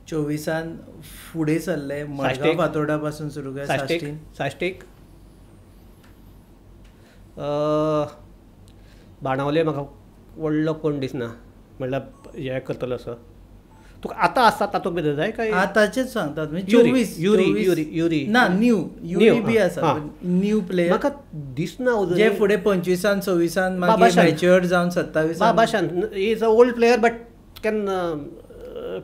24 फुडें सरले? मडगांव फातोर्डा पासून सुरू केलें. साश्टीक बाणावले म्हाका व्हडलो कोण दिसना, म्हणल्यार हें करतलो असो. तुका आतां आसा तातूंत भितर जाय काय? आतांचेच सांगतात. 24 युरी ना, न्यू बी आसा. न्यू प्लेयर म्हाका दिसना जे फुडें 25 26 मागीर मॅच्युअर्ड जावन 27. Babashan is a old player but can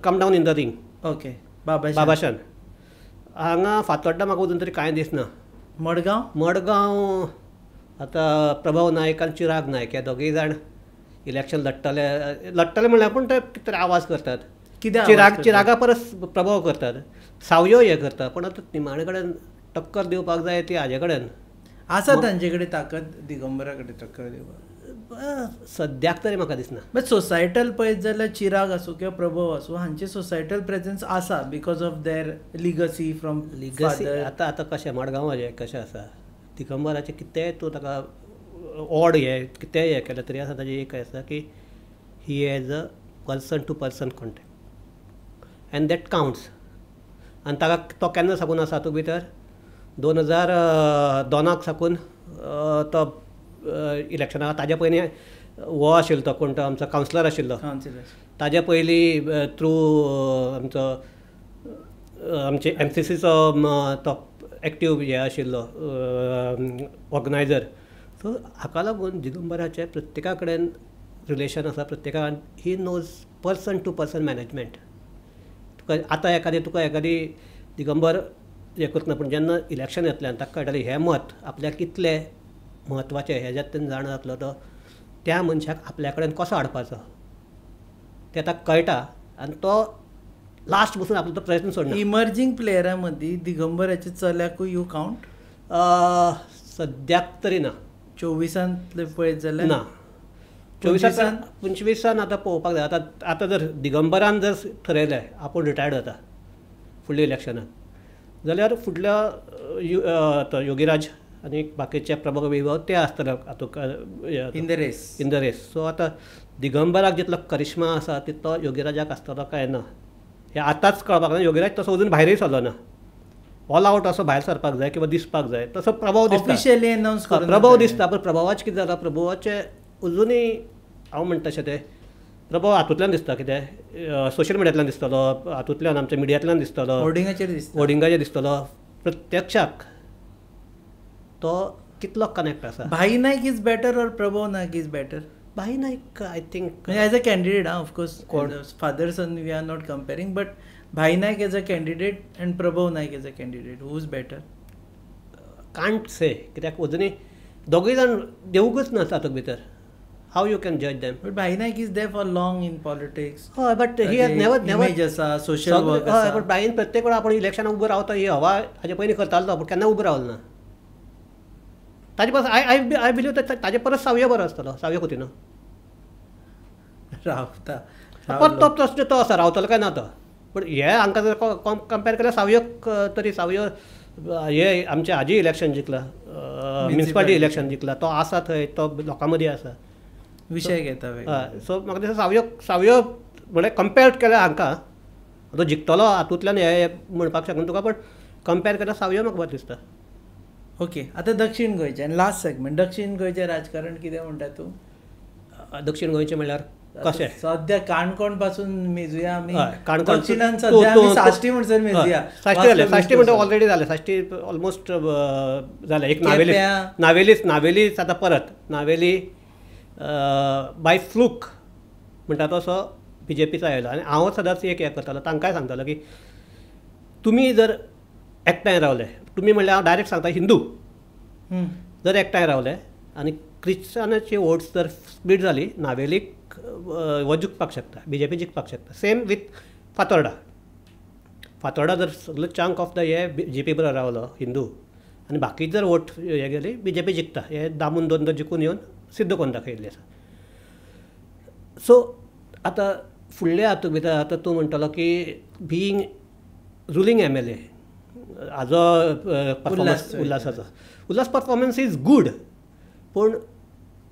come down in the ring. Okay, Babashan हांगा फातोड्डा म्हाका अजून तरी कांय दिसना. मडगांव आतां प्रभाव नायक आनी चिराग नायक हे दोगूय जाण इलेक्शन लडटले म्हणल्यार पूण ते कितें आवाज करतात. चिरागा परस प्रभाव करतात, सावयो हे करता. पूण आतां निमाणे कडेन टक्कर दिवपाक जाय ती हाजे कडेन आसा तांचे कडेन ताकद दिगंबरा कडेन टक्कर दिवपाक सद्याक तरी म्हाका दिसना. बट सोसायटल पळयत जाल्यार चिराग आसूं किंवा प्रभाव आसूं हांचे सोसायटल प्रेजन्स आसा because of there legacy from legacy. आतां कशें मडगांवाचें कशें आसा, दिगंबराचें कितेंय तूं ताका ऑड कितेंय केलें तरी आसा ताजी एक आसा की he has a person to person contact and that counts. आनी ताका तो केन्ना साकून आसा हातूंत भितर 2002 साकून तो इलेक्शनाक ताजे पयलीं हो आशिल्लो तो कोण तो आमचो कावन्सिलर आशिल्लो, ताजे पयलीं थ्रू आमचे MCCचो तो एक्टीव हे आशिल्लो ऑर्गनायझर. सो हाका लागून दिगंबराचें प्रत्येका कडेन रिलेशन आसा, प्रत्येकान he knows person to person management. आतां तुका एखादी दिगंबर हें करतना पूण जेन्ना इलेक्शन येतलें ताका कळटलें हें मत आपल्याक कितलें म्हत्वाचें हेज्यात तेन्ना जाण जातलो तो त्या मनशाक आपल्या कडेन कसो हाडपाचो तें ताका कळटा आनी तो लास्ट बसून आपलो तो प्रयत्न सोडना. इमर्जींग प्लेयरा मदीं दिगंबराच्या चल्याकूय यू कावंट सद्याक तरी ना. 24 पळयत जाल्यार ना. 25 आतां पळोवपाक जाय. आतां जर दिगंबरान जर ठरयलें आपूण रिटायर्ड जाता फुडल्या इलेक्शनाक जाल्यार फुडल्या योगीराज आनी बाकीचे प्रभाव विभाग ते आसतले हातूंत इन द रेस. सो आतां दिगंबराक जितलो करिश्मा आसा तितलो योगीराजाक आसतलो काय ना हें आतांच कळपाक ना. योगीराज तसो अजून भायरूय सरलो ना. ऑल आवट असो भायर सरपाक जाय किंवा दिसपाक जाय तसो प्रभाव दिसता. प्रभाव दिसता पूण प्रभावाचें कितें जाता, प्रभावाचें अजुनूय हांव म्हणटा तशें तें प्रभाव हातूंतल्यान दिसता. कितें सोशल मिडियांतल्यान दिसतलो, हातूंतल्यान आमच्या मिडियांतल्यान दिसतलो, होर्डिंगाचेर दिसतलो. प्रत्यक्षाक तो कितलो कनेक्ट आसा. भाई नायक इज बेटर और प्रभाव नायक is better? Bhai Naik I think as a candidate of course father son we are not comparing but Bhai Naik as a candidate and Prabhav Naik as a candidate who is better? Can't say कित्याक अजुनूय दोगूय जाण देवूकच ना तातूंत भितर. हाव यू कॅन जज them. But Bhai Naik is there for long in politics. हय but he has never image आसा, सोशल वर्क आसा. बट भाईन प्रत्येक वेळा आपूण इलेक्शनाक उबो रावता ही हवा हाजे पयलीं करतालो पूण केन्ना उबो रावलो ना. ताजे परस आय बिलीव ताजे परस सावयो बरो आसतलो. सावयो कोतिनो रावता तो आसा रावतलो काय ना तो. पूण हे हांकां जर कंपेर केल्यार सावयोक तरी सावयो हे आमचे हाजी इलेक्शन जिखला, म्युनिसिपालिटी इलेक्शन जिखला, तो आसा थंय, तो लोकां मदीं आसा. विशय घेता हय. सो म्हाका दिसता सावयो म्हळ्यार कंपेर केल्यार हांकां तो जिखतलो हातूंतल्यान हे म्हणपाक शकना तुका पूण कंपेर केल्यार सावयो म्हाका बरो दिसता. ओके. आतां दक्षिण गोंयचें आनी लास्ट सेगमेंट दक्षिण गोंयचें राजकारण कितें म्हणटा तूं? दक्षिण गोंयचें म्हणल्यार कशें सद्या काणकोण पासून मेजुया आमी. काणकोण दक्षिणांत सद्या आमी साश्टी म्हणसर मेजुया. साश्टी म्हणटा ऑलरेडी जालें. साश्टी ऑलमोस्ट जालें. एक नावेलीच आतां परत नावेली बाय फ्लूक म्हणटा तसो BJPचो आयलो. आनी हांव सदांच एक हें करतालो तांकांय सांगतालो की तुमी जर एकठांय रावले, तुमी म्हणल्यार हांव डायरेक्ट सांगता हिंदू जर एकठांय रावले आनी क्रिश्चनाची वोट्स जर स्प्लीट जाली नावेलीक हो जिखपाक शकता, BJP जिखपाक शकता. सेम वीथ फातोर्डा जर सगळो चंक ऑफ द हे BJP बरोबर रावलो हिंदू आनी बाकी जर वोट हे गेली BJP जिखता. हे दामून दोन जिखून येवन सिद्ध करून दाखयल्लें आसा. सो आतां फुडल्या हातूंत भितर आतां तूं म्हणटलो की being ruling MLA Hajo performance Ulhas performance is good पूण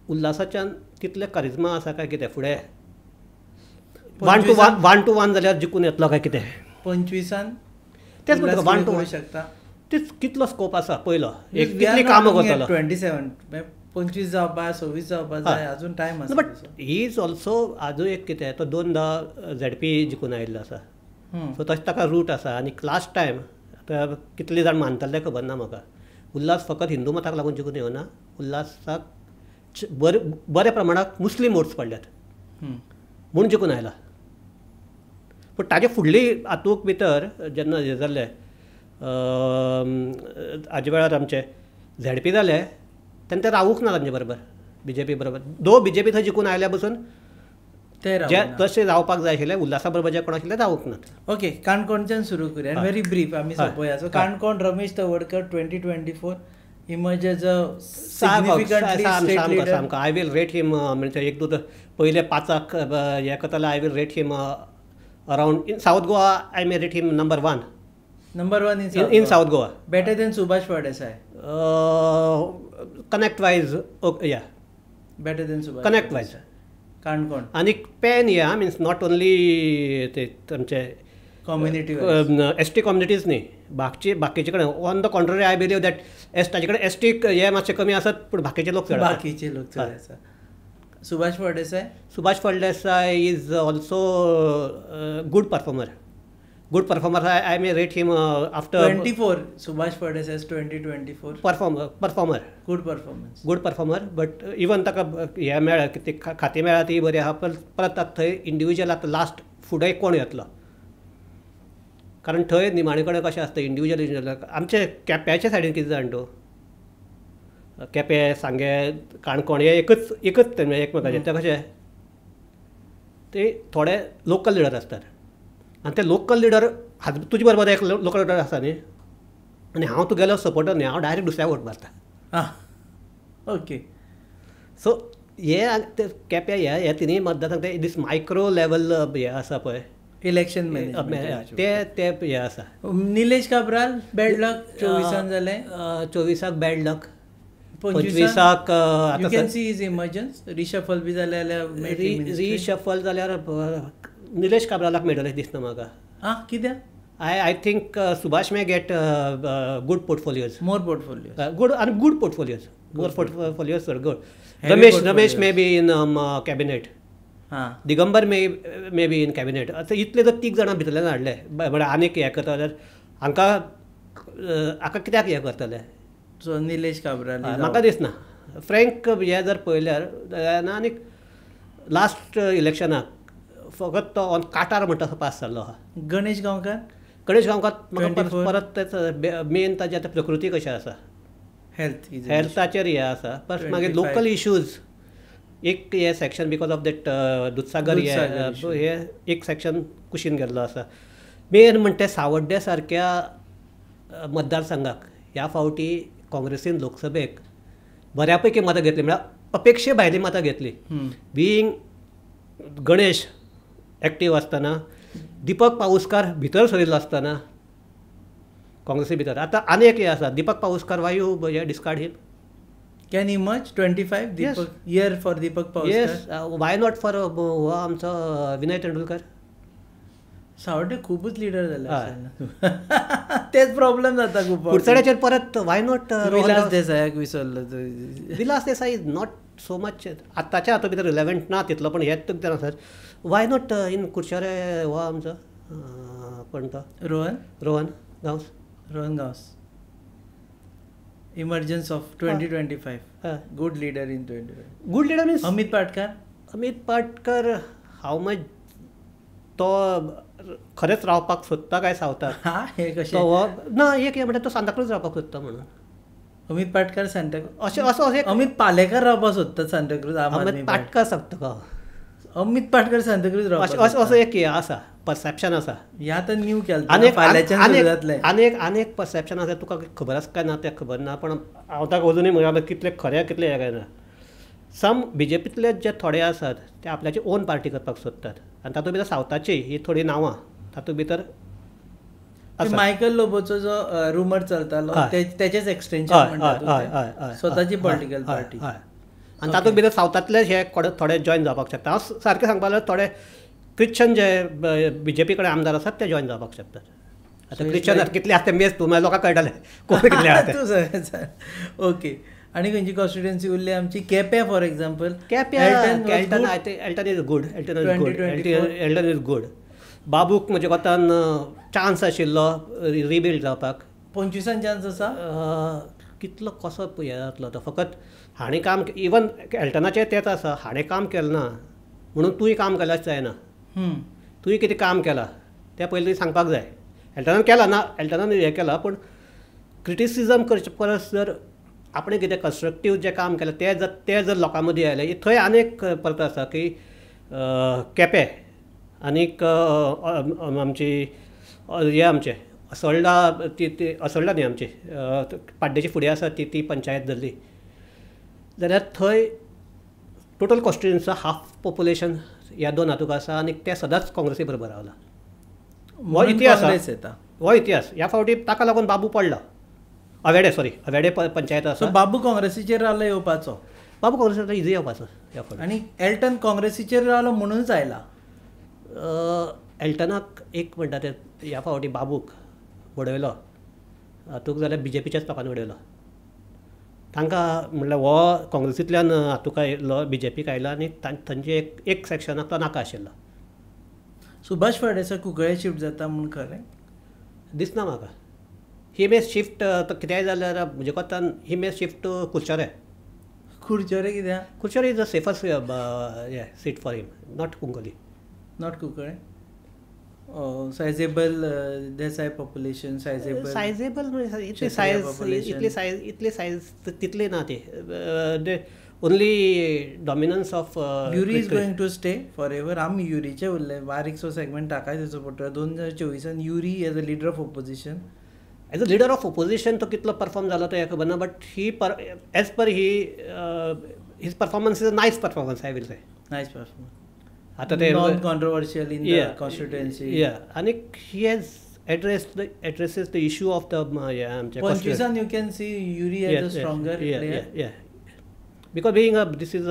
उल्हासाच्यान तितलें कारिज्मा आसा काय कितें फुडें 1 to 1 जाल्यार जिखून येतलो काय कितें? 25 तेच म्हणटा 1 to 1 शकता. तेच कितलो स्कोप आसा पयलो एक कितली कामां करतलो. 27 25 जावपा 26 जावपा जाय अजून टायम आसा. बट ही इज ऑल्सो आजून एक कितें तो 2दा ZP जिखून आयिल्लो आसा. सो तशें ताका रूट आसा. आनी लास्ट टायम आतां कितले जाण मानतले खबर ना म्हाका. उल्हास फकत हिंदू मताक लागून जिखून येवना. उल्हासाक बऱ्या प्रमाणात मुस्लीम वोट्स पडल्यात म्हूण जिखून आयला. पूण ताजे फुडली हातूंत भितर जेन्ना हें जाल्लें हाजे वेळार आमचे ZP जाले तेन्ना ते रावूंक ना तांचे बरोबर BJP बरोबर दो BJP थंय जिखून आयल्या पसून ते जे तशें जावपाक जाय आशिल्लें उल्हासा बरोबर जे कोण आशिल्ले जावूंक नात. ओके काणकोणच्यान सुरू करूया आनी व्हेरी ब्रीफ आमी सोंपया. So Canacona Ramesh Tawadkar 2024 emerge as a significantly state leader. सामको आय वील रेट हिम म्हणजे एक दोन पयले 5 हें करताले I will rate him around in South Goa I may rate him number 1 in South Goa. Better than Subhash Pardesai. Connect wise, yeah. Better than Subhash. Connect wise. Canacona. आणि pen या means not only ते तुमचे community ST communities न्ही बाकीचे कडेन on the contrary I believe that ताचे कडेन ST हे मातशे कमी आसत पूण बाकीचे लोक चड आसा. Subhash Phaldesai is also good performer. I may rate him after 24. Subhash Pardesai is 2024. Performer. Good performer. But even ताका हे मेळ्ळा की खाती मेळ्ळा ती बरी आहा परत थंय इंडिविज्युअल आतां लास्ट फुडें कोण येतलो कारण थंय निमाणे कडेन कशें आसता इंडिविज्युअल आमचे केप्याचे सायडीन कितें जाण तूं केपें सांगे काणकोण हे एकच एकमेकाचे ते कशें ते थोडे लोकल लिडर आसतात आनी ते लोकल लिडर तुजे बरोबर एक लोकल लिडर आसा न्ही आनी हांव तुगेलो सपोर्टर न्ही हांव डायरेक्ट दुसऱ्या वोट मारता. ओके सो हे केप्या हे तिनूय मतदारांक ते दीस मायक्रो लेवल हे आसा पळय इलेक्शन ते हे आसा. निलेश काब्राल बॅड लक 24 जालें 24 bad luck 25 you can see is emergence reshuffle बी जाल्यार रिशफल जाल्यार निलेश काब्रालाक मेळटलें दिसता म्हाका. कित्याक I think Subhash may get good portfolios. More portfolios. Good portfolios. More portfolios are good. Ramesh may be in cabinet. Digambar may be in cabinet. आता इतले जर 3 जाणां भितरल्यान हाडले म्हणजे आनीक हें करता जाल्यार हांकां कित्याक हें करतले. सो निलेश काब्राल म्हाका दिसना फ्रँक हें जर पळयल्यार आनीक लास्ट इलेक्शनाक फकत तो ऑन काटार म्हणटा तो पास जाल्लो आहा. गणेश गांवकार म्हाका परत तेच मेन ताजे आतां प्रकृती कशी आसा हेल्थाचेर हे आसा पण मागीर लोकल इश्यूज एक हे section because of that Dudhsagar हे एक सेक्शन कुशीन गेल्लो आसा. मेन म्हणटा सावड्डे सारक्या मतदारसंघाक ह्या फावटी काँग्रेसीन लोकसभेक बऱ्यापैकी मतां घेतली म्हळ्यार अपेक्षे भायली मतां घेतली. बिईंग गणेश एक्टीव आसतना दीपक पाऊसकार भितर सरिल्लो आसतना काँग्रेसी भितर आतां आनी एक हे आसा Deepak Pauskar why you he discard him can emerge 25 Deepak year for Deepak Pauskar. Yes why not for हो आमचो विनय तेंडुलकर. सावड्डे खूबच लिडर जाले तेच प्रॉब्लेम जाता खूब कुडचड्याचेर परत वाय नॉट विलास देसायाक विसरलो. विलास देसाय इज नॉट सो मच आतांच्या हातूंत भितर रिलेवंट ना तितलो पण हेच आसात. वाय नॉट इन कुडचडे हो आमचो कोण तो Rohan Gawas emergence of 2025 good leader in 2025 good leader means Amit Patkar how much तो खरेंच रावपाक सोदता काय सावथाक हे कशें ना एक हे म्हणटा तो सांताक्रूज रावपाक सोदता म्हणून. अमित पाटकर सांताक्रूज अशें अमित पालेकर रावपाक सोदता सांताक्रूज. अमित पाटकर सांगता अमित पाटकर सांताक्रूज रावपाक असो एक हे आसा परसेप्शन आसा. ह्या आतां न्यू केलें आनीक परसेप्शन आसा तुका खबर आसा काय ना तें खबर ना पण हांव ताका अजुनूय म्हणटा कितले खरें कितलें हें काय ना. सम BJPतले जे थोडे आसात ते आपल्याची ओन पार्टी करपाक सोदतात आनी तातूंत भितर सावथाची ही थोडी नांवां तातूंत भितर मायकल लोबोचो जो रुमर चलतालो तेचेच एक्सटेंशन स्वताची पॉलिटिकल पार्टी आनी तातूंत भितर सावथांतले हे थोडे जॉयन जावपाक शकता. हांव सारकें सांगपाक जाल्यार थोडे क्रिश्चन जे BJP कडेन आमदार आसात ते जॉयन जावपाक शकतात. आतां क्रिश्चन कितले आसता मेज तूं लोकांक कळटलें कोण कितले आसा. ओके आनी खंयची कॉन्स्टिट्युएन्सी उरली आमची केप्यां for example. Elton is good. बाबूक म्हज्या कोतान चान्स आशिल्लो रिबिल्ड जावपाक. 25 चान्स आसा कितलो कसो हे जातलो तो फकत हाणें काम इवन एल्टनाचें तेच आसा हाणें काम केलें ना म्हणून तुवें काम केल्याच जायना. तुवें कितें काम केलां तें पयलीं सांगपाक जाय. एल्टनान केलां ना एल्टनान हें केलां पूण क्रिटिसिजम करचे परस जर आपणें कितें कन्स्ट्रक्टीव जें काम केलें तें जर लोकां मदीं आयलें थंय आनीक परत आसा की केपें आनीक आमची हे आमचें असोल्डा ती असोल्डा न्ही आमची पाड्डेची फुडें आसा ती पंचायत धरली जाल्यार थंय टोटल कॉन्स्टिट्युएन्सीचा हाफ पॉप्युलेशन ह्या 2 हातूंत आसा आनी ते सदांच काँग्रेसी बरोबर रावला. हो इतिहास ह्या फावटी ताका लागून बाबू पडला. अवेडे पंचायत आसा. बाबू काँग्रेसीचेर रावलो येवपाचो. बाबू काँग्रेसीचेर इजी येवपाचो ह्या फावटी. आनी एल्टन काँग्रेसीचेर रावलो म्हणूनच आयला. एल्टनाक एक म्हणटा ते ह्या फावटी बाबूक वडयलो हातूंत जाल्यार BJPच्याच लोकांनी वडयलो. तांकां म्हणल्यार हो काँग्रेसींतल्यान हातूंक आयलो BJPक आयलो आनी तांचे एक सेक्शनाक तो नाका आशिल्लो. सुभाष फळदेसाय कुंकळे शिफ्ट जाता म्हूण खरें दिसना म्हाका. ही मे शिफ्ट कित्याय जाल्यार म्हजे कोतान ही मे शिफ्ट कुर्चोरे. खुर्चोरे कित्याक? Curchorem is the safest seat for him, not Cuncolim. Not Cuncolim. Sizeable Desai population sizeable इतली सायज तितली ना ती. Only dominance of Yuri is going to stay for ever. आमी युरीचे उरले बारीकसो सेगमेंट ताकाय दिवचो पडटलो. 2024 Yuri as a leader of opposition. As a leader of opposition तो कितलो परफॉर्म जालो तो खबर ना, but as per his performance is a nice performance. I will say nice performance. आता ते non controversial in the constituency. आनी he has addresses the issue of the आमच्या 25 you can see Yuri as a stronger player. Because being this is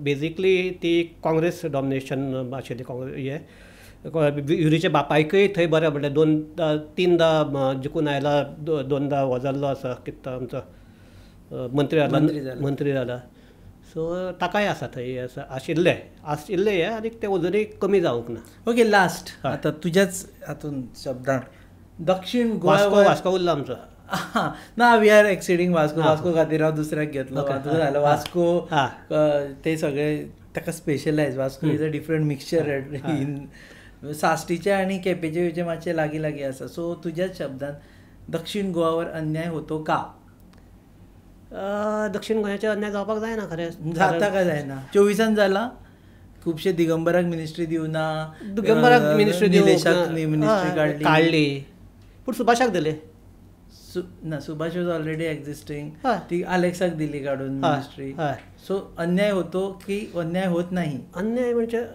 basically ती Congress domination आशिल्ली काँग्रेस युरीच्या बापायकय थंय बरें म्हणल्यार 2-3दा जिखून आयला, 2दा हो जाल्लो आसा कितें आमचो मंत्री जाला. सो ताकाय आसा थंय आशिल्ले हे आनी ते अजुनूय कमी जावंक ना. ओके लास्ट आतां तुज्याच हातून शब्दान दक्षिण गोंय वास्को उरलो आमचो. ना वी आर एक्सिडींग वास्को खातीर हांव दुसऱ्याक घेतलो. जालो वास्को ते सगळे ताका specialise. Vasco is a different mixture in साश्टीचे आनी केपेचे मातशे लागीं आसा. सो तुज्याच शब्दान दक्षिण गोवावर अन्याय होतो का? दक्षिण गोंयाचेर अन्याय जावपाक जायना खरें. जाता काय जायना? 24 जाला. खुबशे दिगंबराक मिनिस्ट्री दिवना. दिगंबराक मिनिस्ट्री मिनिस्ट्री काडली पूण सुभाषाक दिले ना. Subhash was already existing. ती अलेक्साक दिली काढून मिनिस्ट्री. सो अन्याय होतो की अन्याय होत नाही? अन्याय म्हणजे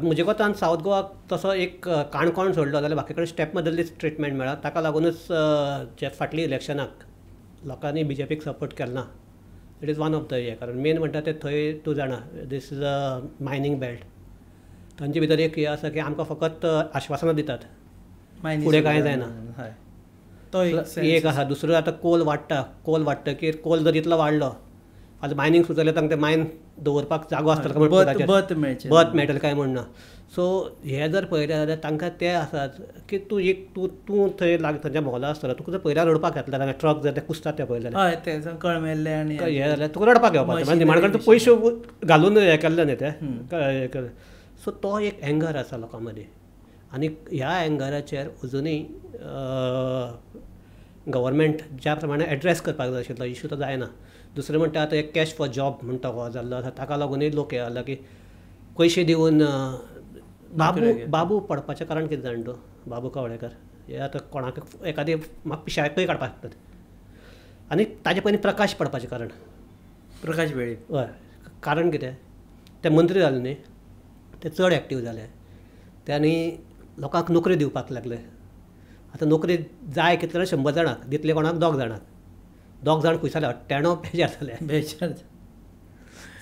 म्हजे कोतान सावथ गोवाक तसो एक काणकोण सोडलो जाल्यार बाकी कडेन स्टेप मदल्लीच ट्रिटमेंट मेळ्ळा. ताका लागूनच जे फाटली इलेक्शनाक लोकांनी BJPक सपोर्ट केलो ना. It is one of the हे. कारण मेन म्हणटा ते थंय तूं जाणा this is a mining belt. तांचे भितर एक हे आसा की आमकां फकत आश्वासनां दितात, फुडें कांय जायना. तो एक आसा. दुसरो आतां कोल वाडटकीर कोल जर इतलो वाडलो फाल्यां मायनींग सुरू जाल्यार तांकां ते मायन दवरपाक जागो आसतलो, बत मेळटलें काय म्हणना. सो हे जर पळयलें जाल्यार तांकां ते आसात की तूं थंय थंयच्या मोला आसतलो तुका जर पयल्या रडपाक येतलें जाल्यार ट्रक जर ते कुसतात ते पळयलें हय ते कळमेल्ले आनी हे जाल्यार तुका रडपाक येवपाचें. निमाणे तूं पयशे घालून हें केल्ले न्ही ते. सो तो एक एंगर आसा लोकां मदीं. आनी ह्या एंगराचेर अजुनूय गव्हर्मेंट ज्या प्रमाणे एड्रेस करपाक जाय आशिल्लो इश्यू तो जायना. दुसरें म्हणटा आतां एक कॅश फॉर जॉब म्हणटा हो जाल्लो आसा. ताका लागूनय लोक हे जाला की पयशे दिवन बाबू पडपाचें कारण कितें जाण तूं? बाबू कवळेकर हे आतां कोणाक एखादी म्हाका पिशायकय काडपाक शकता. आनी ताजे पयलीं प्रकाश पडपाचें कारण. प्रकाश वेळी हय. कारण कितें? ते मंत्री जाले न्ही, ते चड एक्टीव जाले. त्यांनी लोकांक नोकरी दिवपाक लागले. आतां नोकरी जाय कितले 100 जाणांक दितले कोणाक 2 जाणांक. 2 जाण खंय जाले 98 बेजार जाले.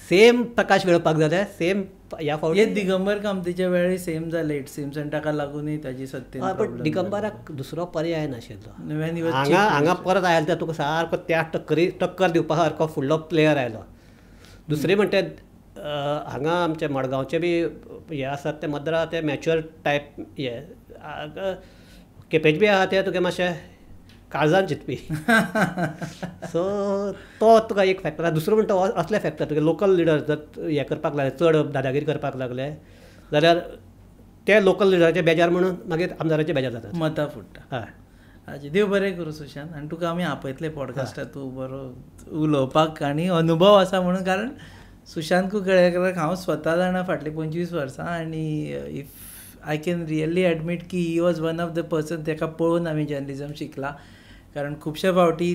सेम प्रकाश वेळपाक जाले. सेम ह्या फावटी दिगंबर कामतीच्या वेळी सेम जाले इट सिम्स. आनी ताका लागूनय ताजी सत्तेन. पण दिगंबराक दुसरो पर्याय नाशिल्लो. हांगा परत आयलो तर तुका सारको त्या टक्कर दिवपा सारको फुडलो प्लेयर आयलो. दुसरे म्हणटा हांगा आमचे मडगांवचे बी हे आसात ते मद्रा ते मॅच्युअर टायप हे केपेच बी आहा ते तुगे मातशे काळजान चिंतपी. सो तो तुका एक फॅक्टर. दुसरो म्हणटा असले फॅक्टर तुगे लोकल लिडर जर हे करपाक लागले चड दादागिरी करपाक लागले जाल्यार ते लोकल लिडराचे बेजार म्हणून मागीर आमदाराचे बेजार जातात, मतां फुट्टा. हय. देव बरें करूं सुशांत. आनी तुका आमी आपयतले पॉडकास्टार, तूं बरो उलोवपाक आनी अनुभव आसा म्हणून. कारण सुशांत कुंकळयेकाराक हांव स्वता जाणा फाटलीं 25 वर्सां, आनी if I can really admit की he was one of the person ताका पळोवन आमी जर्नलिजम शिकला. कारण खुबशे फावटी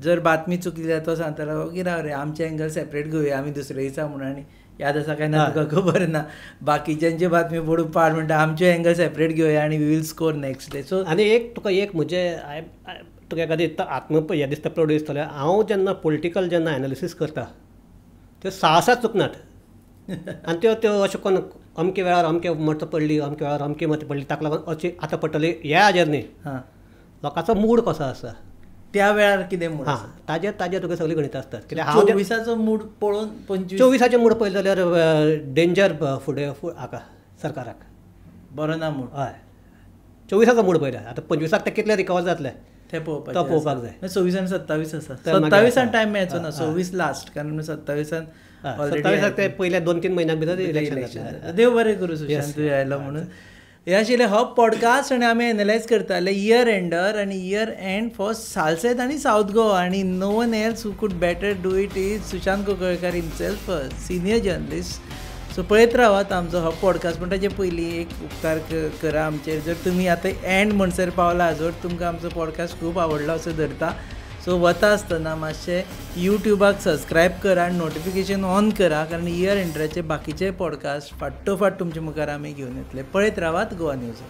जर बातमी चुकली जाल्यार तो सांगतालो ओके राव रे आमचे एंगल सेपरेट घेवया आमी दुसरे दिसा म्हणून. आनी याद आसा काय ना तुका खबर ना, बाकीच्यांची बातमी पडून पाड म्हणटा आमचे एंगल सेपरेट घेवया आनी we will score next day. So आनी तुका म्हणजे तुका एखादी हे दिसता प्रौढ दिसतलें, हांव जेन्ना पॉलिटिकल जेन्ना एनालिसीस करता त्यो सहसा चुकनात. आनी त्यो अशें करून अमके वेळार अमके मत पडली, अमके वेळार अमके मत पडली, ताका लागून अशी आतां पडटली ह्या हाजेर न्ही, लोकांचो मूड कसो आसा त्या वेळार कितें मूड ताजेर तुका सगळीं गणितां आसतात. कित्याक 24 मूड पळोवन 24 मूड पळयलें जाल्यार डेंजर फुडें हाका सरकाराक बरो ना मूड. हय 24 मूड पळयल्या. आतां 25 ते कितले रिकवर जातले ते तो पळोवपाक जाय. 26 आनी 27 आसा. 27 टायम मेळचो ना, 26 लास्ट. कारण 27 ते पयल्या 2-3 म्हयन्यां भितर इलेक्शन जातलें. देव बरें करूं सुशांत तूं आयलो म्हणून. हे आशिल्ले हो पॉडकास्ट आनी आमी एनालायज करताले इयर एंडर आनी इयर एंड फॉर सालसेत आनी सावथ गोवा. आनी no one else who could better do it is Sushant Kunkalyekar himself, senior journalist. So पळयत रावात आमचो हो पॉडकास्ट. पूण ताचे पयलीं एक उपकार करा आमचेर. जर तुमी आतां एंड म्हणसर पावला, जर तुमकां आमचो पॉडकास्ट खूब आवडलो असो धरता, सो वता आसतना मातशें यूट्यूबाक सबस्क्रायब करा आनी नोटिफिकेशन ऑन करा. कारण इयर एंडराचे बाकीचे पॉडकास्ट फाटोफाट तुमचे मुखार आमी घेवन येतले. पळयत रावात गोवा न्यूज.